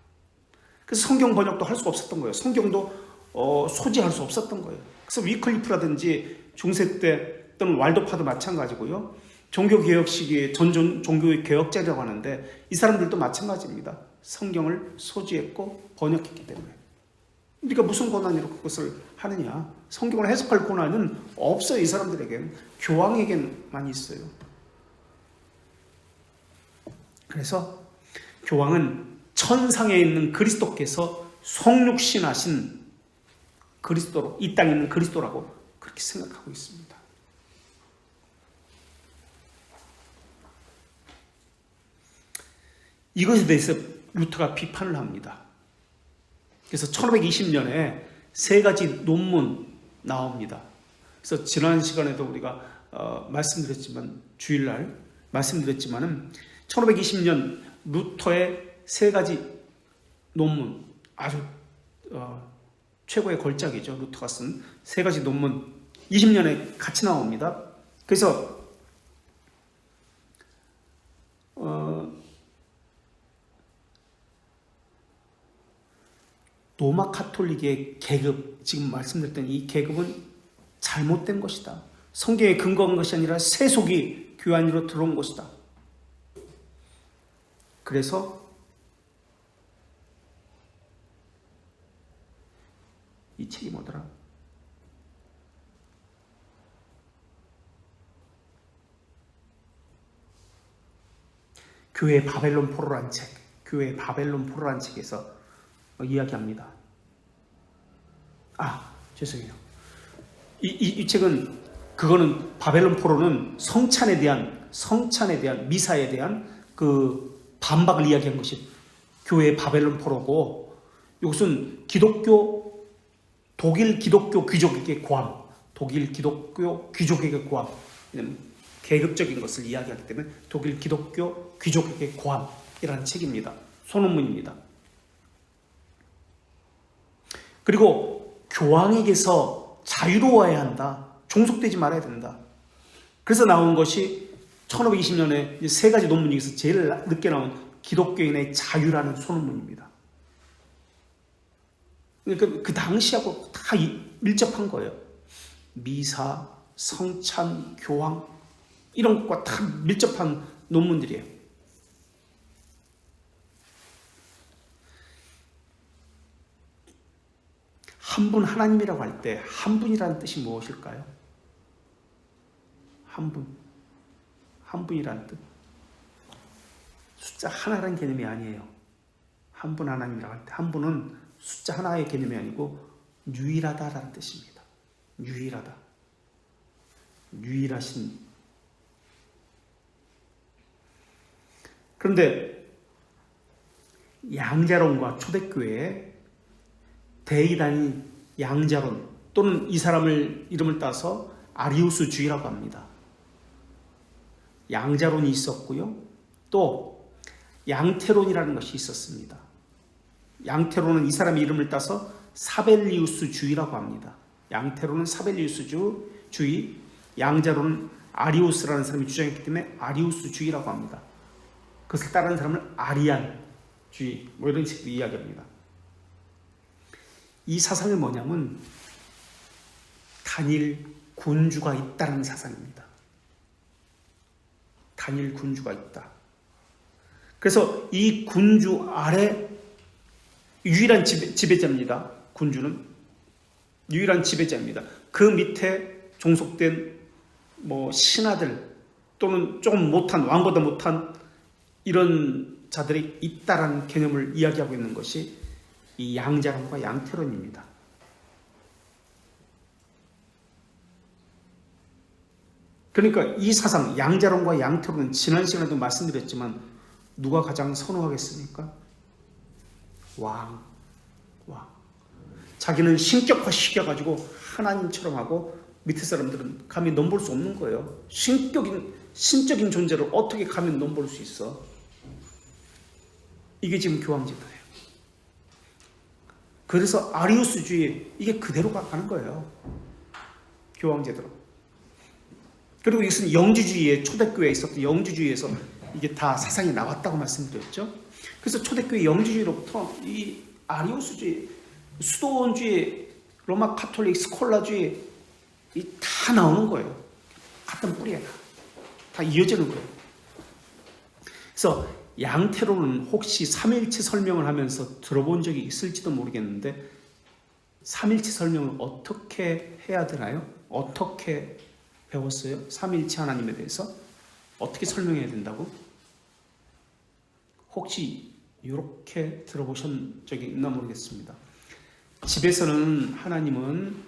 [SPEAKER 1] 그래서 성경 번역도 할 수 없었던 거예요. 성경도 소지할 수 없었던 거예요. 그래서 위클리프라든지 중세 때 또는 왈도파도 마찬가지고요. 종교개혁 시기에 종교개혁자라고 하는데 이 사람들도 마찬가지입니다. 성경을 소지했고 번역했기 때문에. 우리가 무슨 권한으로 그것을 하느냐? 성경을 해석할 권한은 없어요. 이 사람들에게는. 교황에게만 있어요. 그래서 교황은 천상에 있는 그리스도께서 성육신하신 그리스도로, 이 땅에 있는 그리스도라고 그렇게 생각하고 있습니다. 이것에 대해서 루터가 비판을 합니다. 그래서 1520년에 세 가지 논문 나옵니다. 그래서 지난 시간에도 우리가 말씀드렸지만, 주일날 말씀드렸지만은 1520년 루터의 세 가지 논문, 아주 최고의 걸작이죠. 루터가 쓴 세 가지 논문 20년에 같이 나옵니다. 그래서 로마 카톨릭의 계급, 지금 말씀드렸던 이 계급은 잘못된 것이다. 성경에 근거한 것이 아니라 세속이 교회 안으로 들어온 것이다. 그래서 이 책이 뭐더라? 교회 바벨론 포로란 책, 교회 바벨론 포로란 책에서 이야기합니다. 죄송해요. 이 책은, 그거는 바벨론 포로는 성찬에 대한 미사에 대한 그 반박을 이야기한 것이 교회의 바벨론 포로고, 이것은 독일 기독교 귀족에게 고함, 독일 기독교 귀족에게 고함, 계급적인 것을 이야기하기 때문에 독일 기독교 귀족에게 고함이라는 책입니다. 소논문입니다. 그리고 교황에게서 자유로워야 한다. 종속되지 말아야 된다. 그래서 나온 것이 1520년에 세 가지 논문 중에서 제일 늦게 나온 기독교인의 자유라는 소논문입니다. 그러니까 그 당시하고 다 밀접한 거예요. 미사, 성찬, 교황 이런 것과 다 밀접한 논문들이에요. 한 분 하나님이라고 할 때 한 분이라는 뜻이 무엇일까요? 한 분. 한 분이라는 뜻. 숫자 하나라는 개념이 아니에요. 한 분 하나님이라고 할 때 한 분은 숫자 하나의 개념이 아니고 유일하다라는 뜻입니다. 유일하다. 유일하신. 그런데 양자론과 초대교회의 대이단인 양자론, 또는 이 사람을 이름을 따서 아리우스주의라고 합니다. 양자론이 있었고요. 또 양태론이라는 것이 있었습니다. 양태론은 이 사람의 이름을 따서 사벨리우스주의라고 합니다. 양태론은 사벨리우스주의, 양자론은 아리우스라는 사람이 주장했기 때문에 아리우스주의라고 합니다. 그것을 따르는 사람을 아리안주의, 이런 식으로 이야기합니다. 이 사상이 뭐냐면 단일 군주가 있다는 사상입니다. 단일 군주가 있다. 그래서 이 군주 아래 유일한 지배자입니다. 군주는 유일한 지배자입니다. 그 밑에 종속된 신하들 또는 조금 못한, 왕보다 못한 이런 자들이 있다라는 개념을 이야기하고 있는 것이 이 양자론과 양태론입니다. 그러니까 이 사상, 양자론과 양태론은 지난 시간에도 말씀드렸지만 누가 가장 선호하겠습니까? 왕. 자기는 신격화 시켜가지고 하나님처럼 하고 밑에 사람들은 감히 넘볼 수 없는 거예요. 신적인 존재를 어떻게 감히 넘볼 수 있어? 이게 지금 교황제도예요. 그래서 아리우스주의 이게 그대로 가는 거예요. 교황제도로. 그리고 이것은 영주주의에 초대교회에 있었던 영주주의에서 이게 다 사상이 나왔다고 말씀드렸죠. 그래서 초대교회 영주주의로부터 이 아리우스주의, 수도원주의, 로마 카톨릭, 스콜라주의 다 나오는 거예요. 같은 뿌리에 다 이어지는 거예요. 그래서 양태론은 혹시 삼일체 설명을 하면서 들어본 적이 있을지도 모르겠는데 삼일체 설명을 어떻게 해야 되나요? 어떻게 배웠어요? 삼일체 하나님에 대해서 어떻게 설명해야 된다고? 혹시 이렇게 들어보신 적이 있나 모르겠습니다. 집에서는 하나님은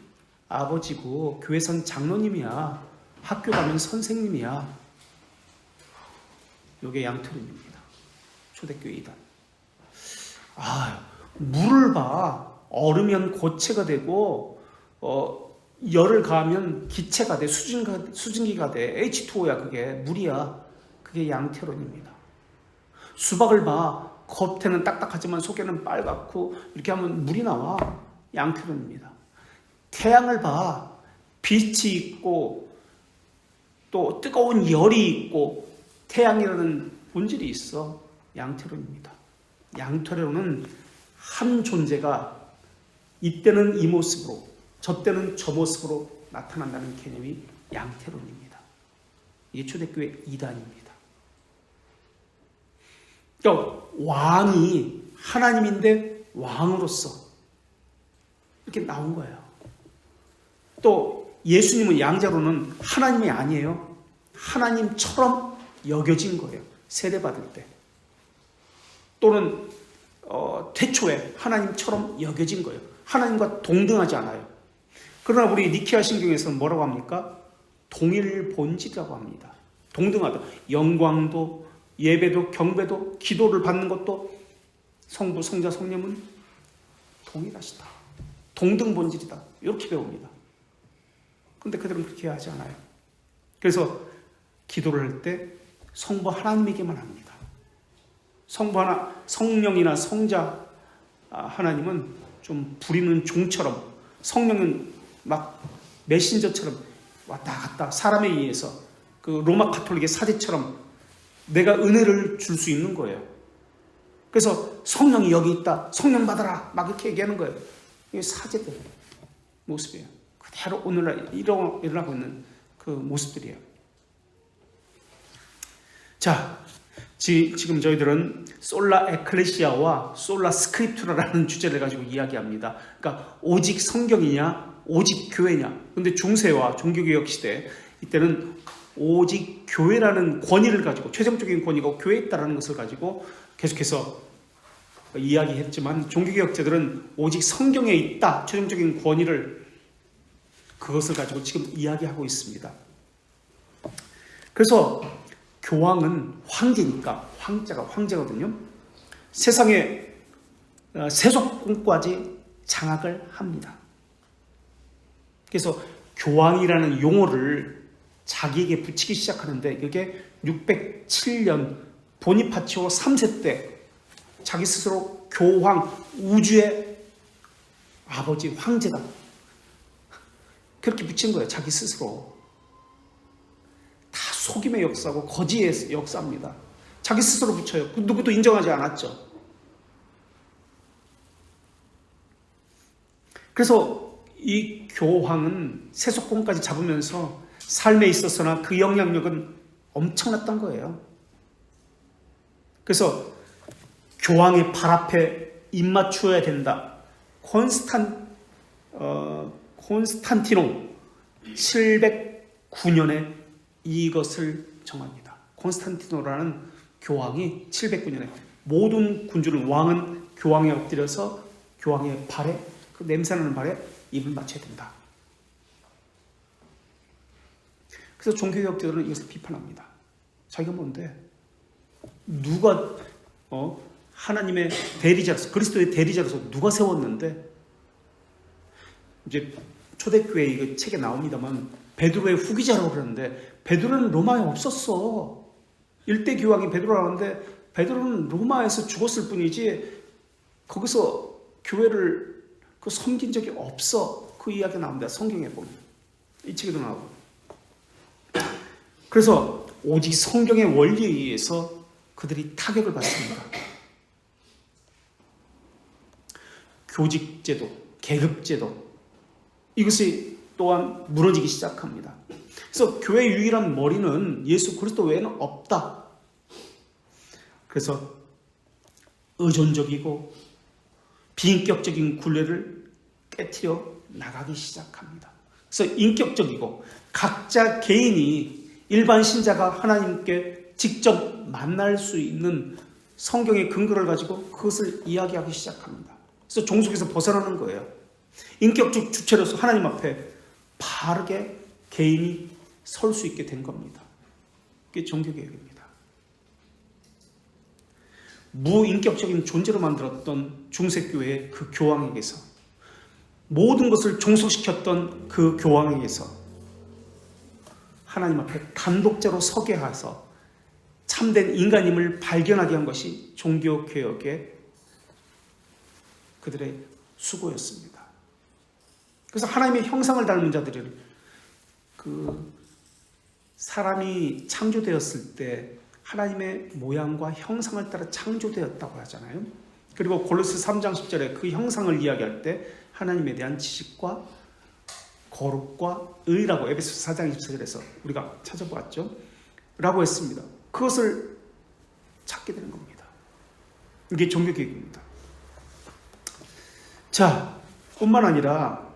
[SPEAKER 1] 아버지고 교회선 장로님이야. 학교 가면 선생님이야. 이게 양태론입니다. 초대교회 이단. 물을 봐. 얼으면 고체가 되고 열을 가하면 기체가 돼. 수증기가 돼. H2O야. 그게 물이야. 그게 양태론입니다. 수박을 봐. 겉에는 딱딱하지만 속에는 빨갛고 이렇게 하면 물이 나와. 양태론입니다. 태양을 봐. 빛이 있고 또 뜨거운 열이 있고 태양이라는 본질이 있어. 양태론입니다. 양태론은 한 존재가 이때는 이 모습으로 저때는 저 모습으로 나타난다는 개념이 양태론입니다. 이게 초대교회 이단입니다. 그러니까 왕이 하나님인데 왕으로서 이렇게 나온 거예요. 또 예수님은 양자로는 하나님이 아니에요. 하나님처럼 여겨진 거예요. 세례받을 때. 또는 태초에 하나님처럼 여겨진 거예요. 하나님과 동등하지 않아요. 그러나 우리 니케아 신경에서는 뭐라고 합니까? 동일 본질이라고 합니다. 동등하다. 영광도 예배도 경배도 기도를 받는 것도 성부, 성자, 성령은 동일하시다. 동등 본질이다. 이렇게 배웁니다. 근데 그들은 그렇게 하지 않아요. 그래서 기도를 할 때 성부 하나님에게만 합니다. 성부 하나, 성령이나 성자 하나님은 좀 부리는 종처럼, 성령은 막 메신저처럼 왔다 갔다 사람에 의해서 그 로마 가톨릭의 사제처럼 내가 은혜를 줄 수 있는 거예요. 그래서 성령이 여기 있다. 성령 받아라. 막 이렇게 얘기하는 거예요. 이게 사제들 모습이에요. 그대로 오늘날 일어나고 있는 그 모습들이에요. 자, 지금 저희들은 솔라 에클레시아와 솔라 스크립투라라는 주제를 가지고 이야기합니다. 그러니까 오직 성경이냐, 오직 교회냐. 근데 중세와 종교개혁 시대 이때는 오직 교회라는 권위를 가지고 최종적인 권위가 교회에 있다는 것을 가지고 계속해서 이야기했지만 종교개혁자들은 오직 성경에 있다. 최종적인 권위를 그것을 가지고 지금 이야기하고 있습니다. 그래서 교황은 황제니까 황자가 황제거든요. 세상의 세속권까지 장악을 합니다. 그래서 교황이라는 용어를 자기에게 붙이기 시작하는데 이게 607년 보니파치오 3세 때 자기 스스로 교황, 우주의 아버지, 황제다. 그렇게 붙인 거예요. 자기 스스로. 다 속임의 역사고 거짓의 역사입니다. 자기 스스로 붙여요. 누구도 인정하지 않았죠. 그래서 이 교황은 세속권까지 잡으면서 삶에 있어서나 그 영향력은 엄청났던 거예요. 그래서 교황의 발 앞에 입맞추어야 된다. 콘스탄티노 709년에 이것을 정합니다. 콘스탄티노라는 교황이 709년에 모든 군주는 왕은 교황에 엎드려서 교황의 발에 그 냄새나는 발에 입을 맞춰야 된다. 그래서 종교개혁자들은 이것을 비판합니다. 자기가 뭔데? 누가 하나님의 대리자로서, 그리스도의 대리자로서 누가 세웠는데? 이제 초대교회 이거 책에 나옵니다만 베드로의 후기자라고 그러는데 베드로는 로마에 없었어. 일대 교황이 베드로라는데 베드로는 로마에서 죽었을 뿐이지 거기서 교회를 섬긴 적이 없어. 그 이야기가 나옵니다. 성경에 보면. 이 책에도 나오고. 그래서 오직 성경의 원리에 의해서 그들이 타격을 받습니다. 교직제도, 계급제도, 이것이 또한 무너지기 시작합니다. 그래서 교회의 유일한 머리는 예수 그리스도 외에는 없다. 그래서 의존적이고 비인격적인 굴레를 깨트려 나가기 시작합니다. 그래서 인격적이고 각자 개인이 일반 신자가 하나님께 직접 만날 수 있는 성경의 근거를 가지고 그것을 이야기하기 시작합니다. 그래서 종속에서 벗어나는 거예요. 인격적 주체로서 하나님 앞에 바르게 개인이 설 수 있게 된 겁니다. 그게 종교개혁입니다. 무인격적인 존재로 만들었던 중세교회의 그 교황에게서, 모든 것을 종속시켰던 그 교황에게서 하나님 앞에 단독자로 서게 해서 참된 인간임을 발견하게 한 것이 종교개혁의 그들의 수고였습니다. 그래서 하나님의 형상을 닮은 자들을, 사람이 창조되었을 때 하나님의 모양과 형상을 따라 창조되었다고 하잖아요. 그리고 골로새 3장 10절에 그 형상을 이야기할 때 하나님에 대한 지식과 거룩과 의라고 에베소서 4장 24절에서 우리가 찾아보았죠. 라고 했습니다. 그것을 찾게 되는 겁니다. 이게 종교개혁입니다. 자, 뿐만 아니라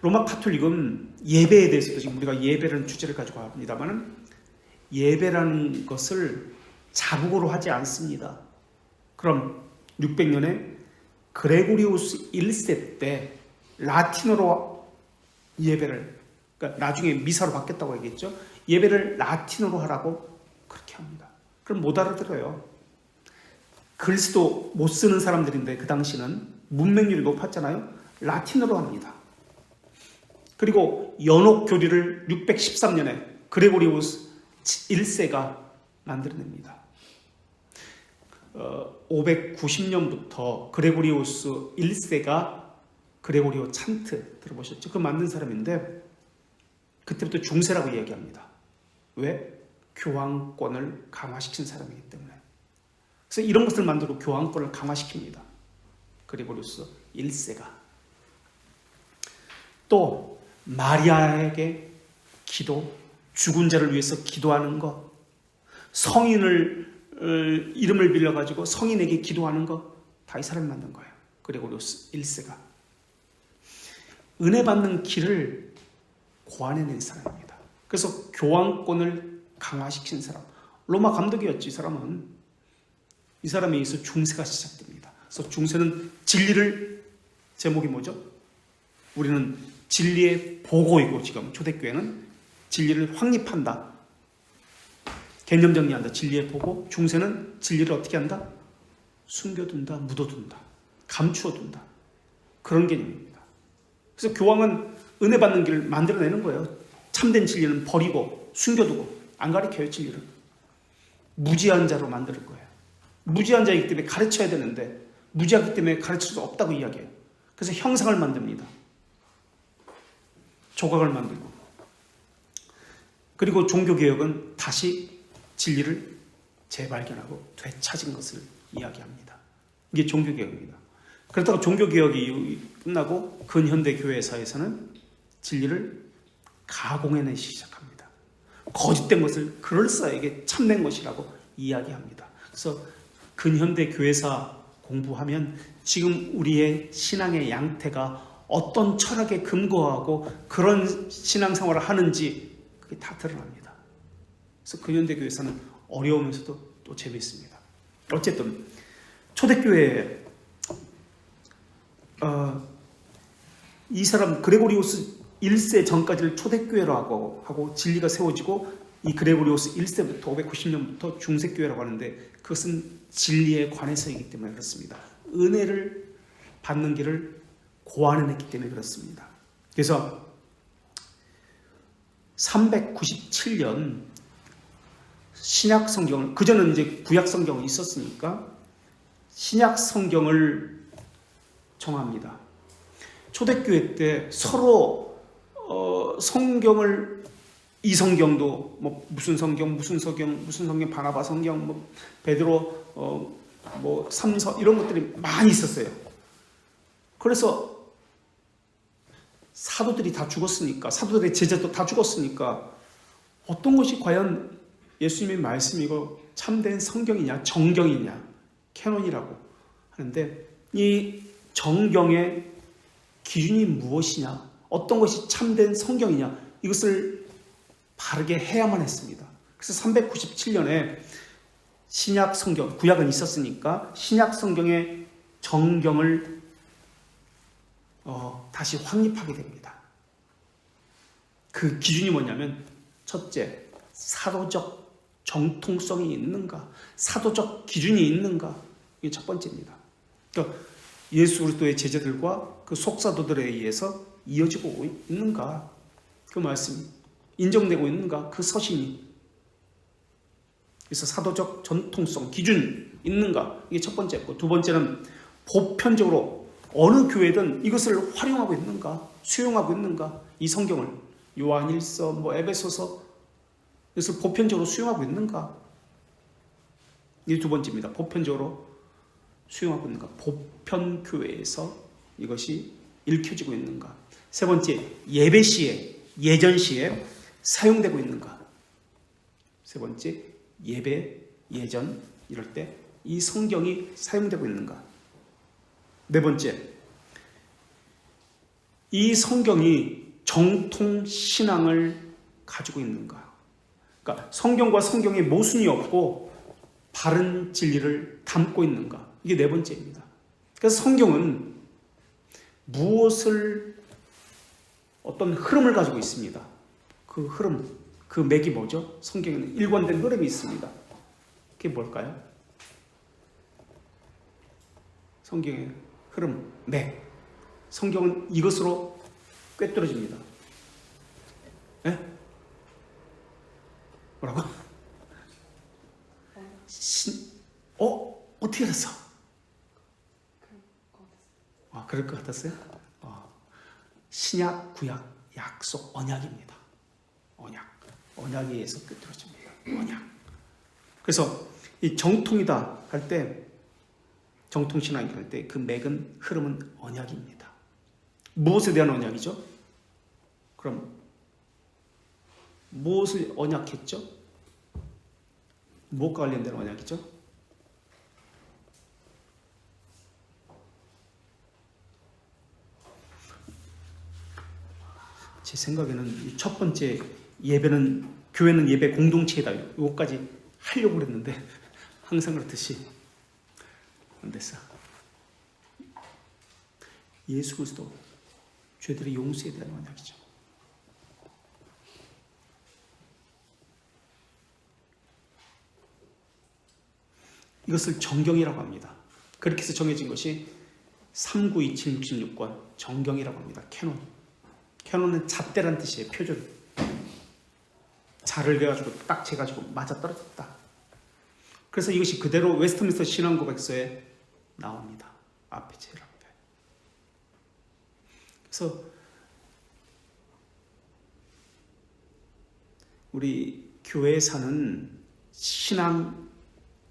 [SPEAKER 1] 로마 카톨릭은 예배에 대해서도, 지금 우리가 예배라는 주제를 가지고 합니다만, 예배라는 것을 자국으로 하지 않습니다. 그럼 600년에 그레고리우스 1세 때 라틴어로 예배를, 그러니까 나중에 미사로 바뀌었다고 얘기했죠. 예배를 라틴어로 하라고 그렇게 합니다. 그럼 못 알아들어요. 글씨도 못 쓰는 사람들인데 그 당시는 문맹률이 높았잖아요. 라틴어로 합니다. 그리고 연옥 교리를 613년에 그레고리우스 1세가 만들어냅니다. 590년부터 그레고리우스 1세가 그레고리오 찬트 들어보셨죠? 그 만든 사람인데 그때부터 중세라고 이야기합니다. 왜? 교황권을 강화시킨 사람이기 때문에. 그래서 이런 것을 만들고 교황권을 강화시킵니다. 그레고리우스 1세가. 또 마리아에게 기도, 죽은 자를 위해서 기도하는 것, 성인을 이름을 빌려가지고 성인에게 기도하는 것, 다 이 사람이 만든 거예요. 그레고리우스 1세가. 은혜 받는 길을 고안해낸 사람입니다. 그래서 교황권을 강화시킨 사람, 로마 감독이었지. 이 사람에 의해서 중세가 시작됩니다. 그래서 중세는 진리를, 제목이 뭐죠? 우리는 진리의 보고이고, 지금 초대교회는 진리를 확립한다, 개념 정리한다. 진리의 보고. 중세는 진리를 어떻게 한다? 숨겨둔다, 묻어둔다, 감추어둔다. 그런 개념입니다. 그래서 교황은 은혜 받는 길을 만들어내는 거예요. 참된 진리는 버리고 숨겨두고 안 가르쳐요. 진리를 무지한 자로 만들 거예요. 무지한 자이기 때문에 가르쳐야 되는데 무지하기 때문에 가르칠 수 없다고 이야기해요. 그래서 형상을 만듭니다. 조각을 만들고. 그리고 종교개혁은 다시 진리를 재발견하고 되찾은 것을 이야기합니다. 이게 종교개혁입니다. 그렇다고 종교개혁이 끝나고 근현대 교회사에서는 진리를 가공해내기 시작합니다. 거짓된 것을 그럴싸하게 참된 것이라고 이야기합니다. 그래서 근현대 교회사 공부하면 지금 우리의 신앙의 양태가 어떤 철학에 근거하고 그런 신앙생활을 하는지 그게 다 드러납니다. 그래서 근현대 교회사는 어려우면서도 또 재미있습니다. 어쨌든 초대교회에 이 사람 그레고리우스 1세 전까지를 초대교회라고 하고 진리가 세워지고 이 그레고리오스 1세부터 590년부터 중세교회라고 하는데 그것은 진리에 관해서이기 때문에 그렇습니다. 은혜를 받는 길을 고안해냈기 때문에 그렇습니다. 그래서 397년 신약 성경을, 그전은 이제 구약 성경이 있었으니까 신약 성경을 정합니다. 초대교회 때 서로 성경을, 이 성경도 뭐 무슨 성경 바나바 성경, 뭐 베드로 뭐 삼서 이런 것들이 많이 있었어요. 그래서 사도들이 다 죽었으니까, 사도들의 제자도 다 죽었으니까 어떤 것이 과연 예수님의 말씀이고 참된 성경이냐, 정경이냐, 캐논이라고 하는데 이 정경의 기준이 무엇이냐, 어떤 것이 참된 성경이냐, 이것을 바르게 해야만 했습니다. 그래서 397년에 신약 성경, 구약은 있었으니까 신약 성경의 정경을 다시 확립하게 됩니다. 그 기준이 뭐냐면 첫째, 사도적 정통성이 있는가, 사도적 기준이 있는가, 이게 첫 번째입니다. 그러니까 예수 그리스도의 제자들과 그 속사도들에 의해서 이어지고 있는가, 그 말씀이 인정되고 있는가, 그 서신이. 그래서 사도적 전통성, 기준 있는가, 이게 첫 번째고, 두 번째는 보편적으로 어느 교회든 이것을 활용하고 있는가, 수용하고 있는가, 이 성경을 요한일서, 뭐 에베소서, 이것을 보편적으로 수용하고 있는가, 이게 두 번째입니다. 보편적으로 수용하고 있는가, 보편 교회에서 이것이 읽혀지고 있는가. 세 번째, 예배 시에, 예전 시에 사용되고 있는가. 세 번째, 예배, 예전 이럴 때 이 성경이 사용되고 있는가. 네 번째, 이 성경이 정통 신앙을 가지고 있는가. 그러니까 성경과 성경에 모순이 없고 바른 진리를 담고 있는가. 이게 네 번째입니다. 그래서 성경은 무엇을, 어떤 흐름을 가지고 있습니다. 그 흐름, 그 맥이 뭐죠? 성경에는 일관된 흐름이 있습니다. 그게 뭘까요? 성경의 흐름, 맥. 성경은 이것으로 꿰뚫어집니다. 예? 뭐라고? 어떻게 알았어? 그럴 것 같았어요? 신약, 구약, 약속, 언약입니다. 언약에 의해서 꿰뚫어집니다. 언약. 그래서 이 정통이다 할 때, 정통신앙이 할 때 그 맥은, 흐름은 언약입니다. 무엇에 대한 언약이죠? 그럼 무엇을 언약했죠? 무엇과 관련된 언약이죠? 제 생각에는 첫 번째, 예배는, 교회는 예배 공동체이다, 이것까지 하려고 그랬는데 항상 그렇듯이 안 됐어. 예수 그리스도 죄들의 용서에 대한 언약이죠. 이것을 정경이라고 합니다. 그렇게 해서 정해진 것이 392766권 정경이라고 합니다. 캐논. 캐논은 잣대란 뜻이에요. 표준. 자를 대가지고 딱 재가지고 맞아떨어졌다. 그래서 이것이 그대로 웨스트민스터 신앙고백서에 나옵니다. 앞에, 제일 앞에. 그래서 우리 교회에 사는 신앙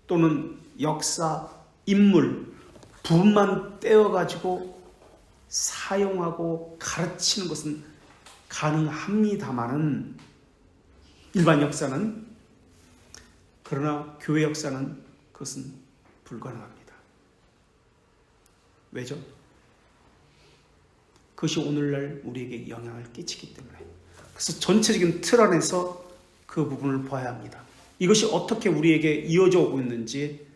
[SPEAKER 1] 또는 역사, 인물, 부분만 떼어가지고 사용하고 가르치는 것은 가능합니다마는, 일반 역사는, 그러나 교회 역사는 그것은 불가능합니다. 왜죠? 그것이 오늘날 우리에게 영향을 끼치기 때문에. 그래서 전체적인 틀 안에서 그 부분을 봐야 합니다. 이것이 어떻게 우리에게 이어져 오고 있는지,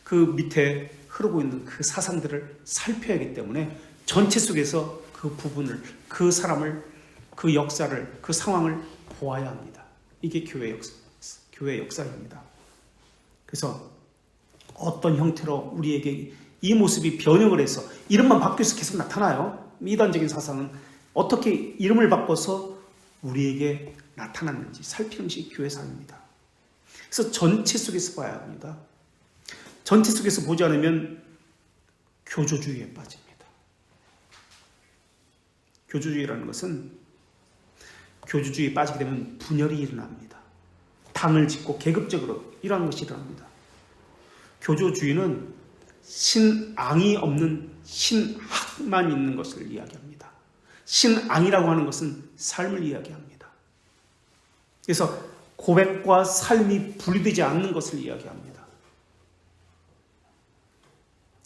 [SPEAKER 1] 그 밑에 흐르고 있는 그 사상들을 살펴야 하기 때문에 전체 속에서 그 부분을, 그 사람을 그 역사를, 그 상황을 보아야 합니다. 이게 교회 역사입니다. 그래서 어떤 형태로 우리에게 이 모습이 변형을 해서 이름만 바뀌어서 계속 나타나요. 이단적인 사상은 어떻게 이름을 바꿔서 우리에게 나타났는지 살피는 것이 교회사입니다. 그래서 전체 속에서 봐야 합니다. 전체 속에서 보지 않으면 교조주의에 빠집니다. 교조주의라는 것은 교조주의에 빠지게 되면 분열이 일어납니다. 당을 짓고 계급적으로 이러한 것이 일어납니다. 교조주의는 신앙이 없는 신학만 있는 것을 이야기합니다. 신앙이라고 하는 것은 삶을 이야기합니다. 그래서 고백과 삶이 분리되지 않는 것을 이야기합니다.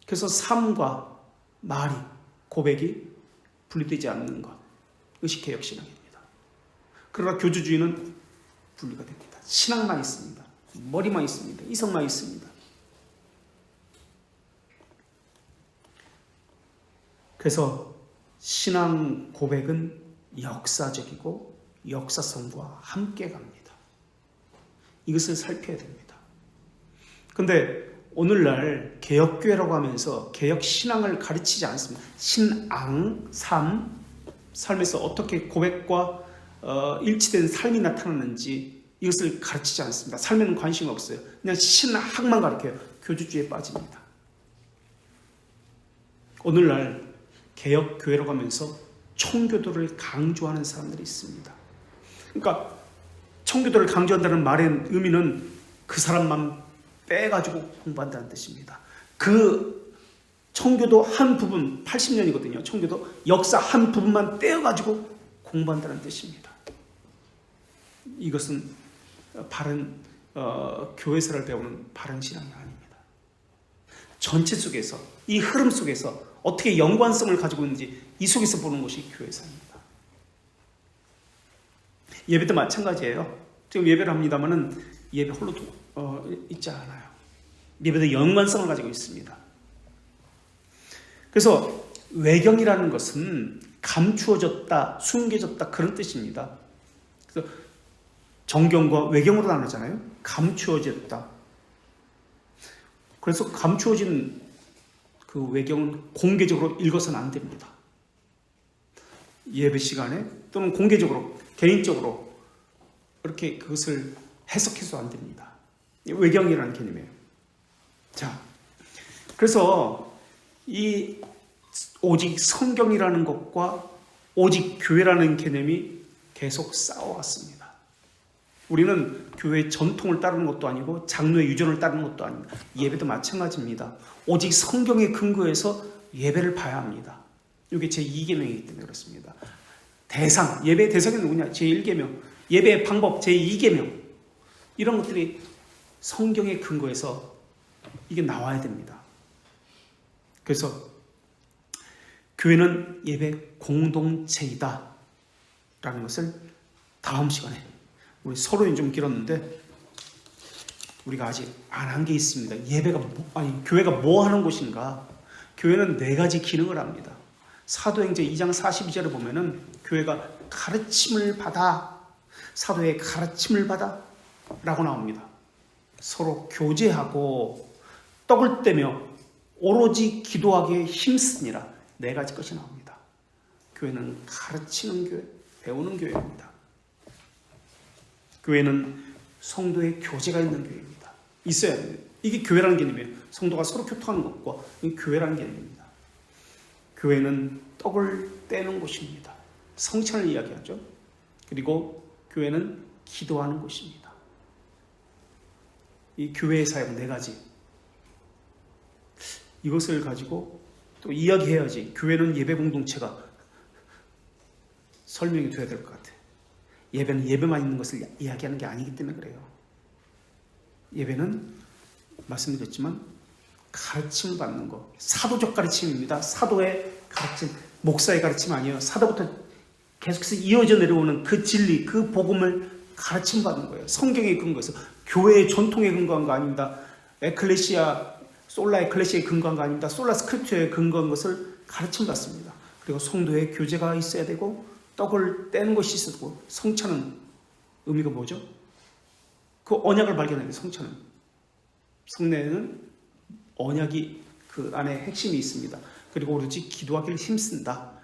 [SPEAKER 1] 그래서 삶과 말이, 고백이 분리되지 않는 것, 이것이 개혁신앙입니다. 그러나 교조주의는 분리가 됩니다. 신앙만 있습니다. 머리만 있습니다. 이성만 있습니다. 그래서 신앙 고백은 역사적이고 역사성과 함께 갑니다. 이것을 살펴야 됩니다. 그런데 오늘날 개혁교회라고 하면서 개혁신앙을 가르치지 않습니다. 신앙, 삶에서 어떻게 고백과 일치된 삶이 나타나는지 이것을 가르치지 않습니다. 삶에는 관심이 없어요. 그냥 신학만 가르쳐요. 교주주의에 빠집니다. 오늘날 개혁교회라고 하면서 청교도를 강조하는 사람들이 있습니다. 그러니까 청교도를 강조한다는 말의 의미는 그 사람만 빼가지고 공부한다는 뜻입니다. 그 청교도 한 부분, 80년이거든요. 청교도 역사 한 부분만 떼어가지고 공부한다는 뜻입니다. 이것은 바른 교회사를 배우는 바른 신앙이 아닙니다. 전체 속에서, 이 흐름 속에서 어떻게 연관성을 가지고 있는지 이 속에서 보는 것이 교회사입니다. 예배도 마찬가지예요. 지금 예배를 합니다만은 예배 홀로 있지 않아요. 예배도 연관성을 가지고 있습니다. 그래서 외경이라는 것은 감추어졌다, 숨겨졌다 그런 뜻입니다. 그래서 정경과 외경으로 나누잖아요. 감추어졌다. 그래서 감추어진 그 외경은 공개적으로 읽어서는 안 됩니다. 예배 시간에 또는 공개적으로, 개인적으로 이렇게 그것을 해석해서 안 됩니다. 외경이라는 개념이에요. 자, 그래서 이 오직 성경이라는 것과 오직 교회라는 개념이 계속 싸워왔습니다. 우리는 교회의 전통을 따르는 것도 아니고 장로의 유전을 따르는 것도 아닙니다. 예배도 마찬가지입니다. 오직 성경에 근거해서 예배를 봐야 합니다. 이게 제2계명이기 때문에 그렇습니다. 대상, 예배의 대상이 누구냐? 제1계명, 예배의 방법 제2계명, 이런 것들이 성경에 근거해서 이게 나와야 됩니다. 그래서 교회는 예배 공동체이다 라는 것을 다음 시간에, 우리 서론이 좀 길었는데 우리가 아직 안 한 게 있습니다. 교회가 뭐 하는 곳인가? 교회는 4가지 기능을 합니다. 사도행전 2장 42절에 보면은 교회가 가르침을 받아, 사도의 가르침을 받아 라고 나옵니다. 서로 교제하고 떡을 떼며 오로지 기도하기에 힘쓰니라, 4가지 것이 나옵니다. 교회는 가르치는 교회, 배우는 교회입니다. 교회는 성도의 교제가 있는 교회입니다. 있어야 돼요. 이게 교회라는 개념이에요. 성도가 서로 교통하는 것과 이게 교회라는 개념입니다. 교회는 떡을 떼는 곳입니다. 성찬을 이야기하죠. 그리고 교회는 기도하는 곳입니다. 이 교회의 사역 4가지, 이것을 가지고 또 이야기해야지 교회는 예배 공동체가 설명이 돼야 될 것 같아요. 예배는 예배만 있는 것을 이야기하는 게 아니기 때문에 그래요. 예배는 말씀드렸지만 가르침을 받는 것, 사도적 가르침입니다. 사도의 가르침, 목사의 가르침 아니에요. 사도부터 계속해서 이어져 내려오는 그 진리, 그 복음을 가르침 받는 거예요. 성경에 근거해서, 교회의 전통에 근거한 거 아닙니다. 솔라 에클레시아에 근거한 거 아닙니다. 솔라 스크립처에 근거한 것을 가르침 받습니다. 그리고 성도의 교제가 있어야 되고 떡을 떼는 것이 있었고 성찬은 의미가 뭐죠? 그 언약을 발견하는 성찬은 성례는 언약이 그 안에 핵심이 있습니다. 그리고 오로지 기도하기를 힘쓴다.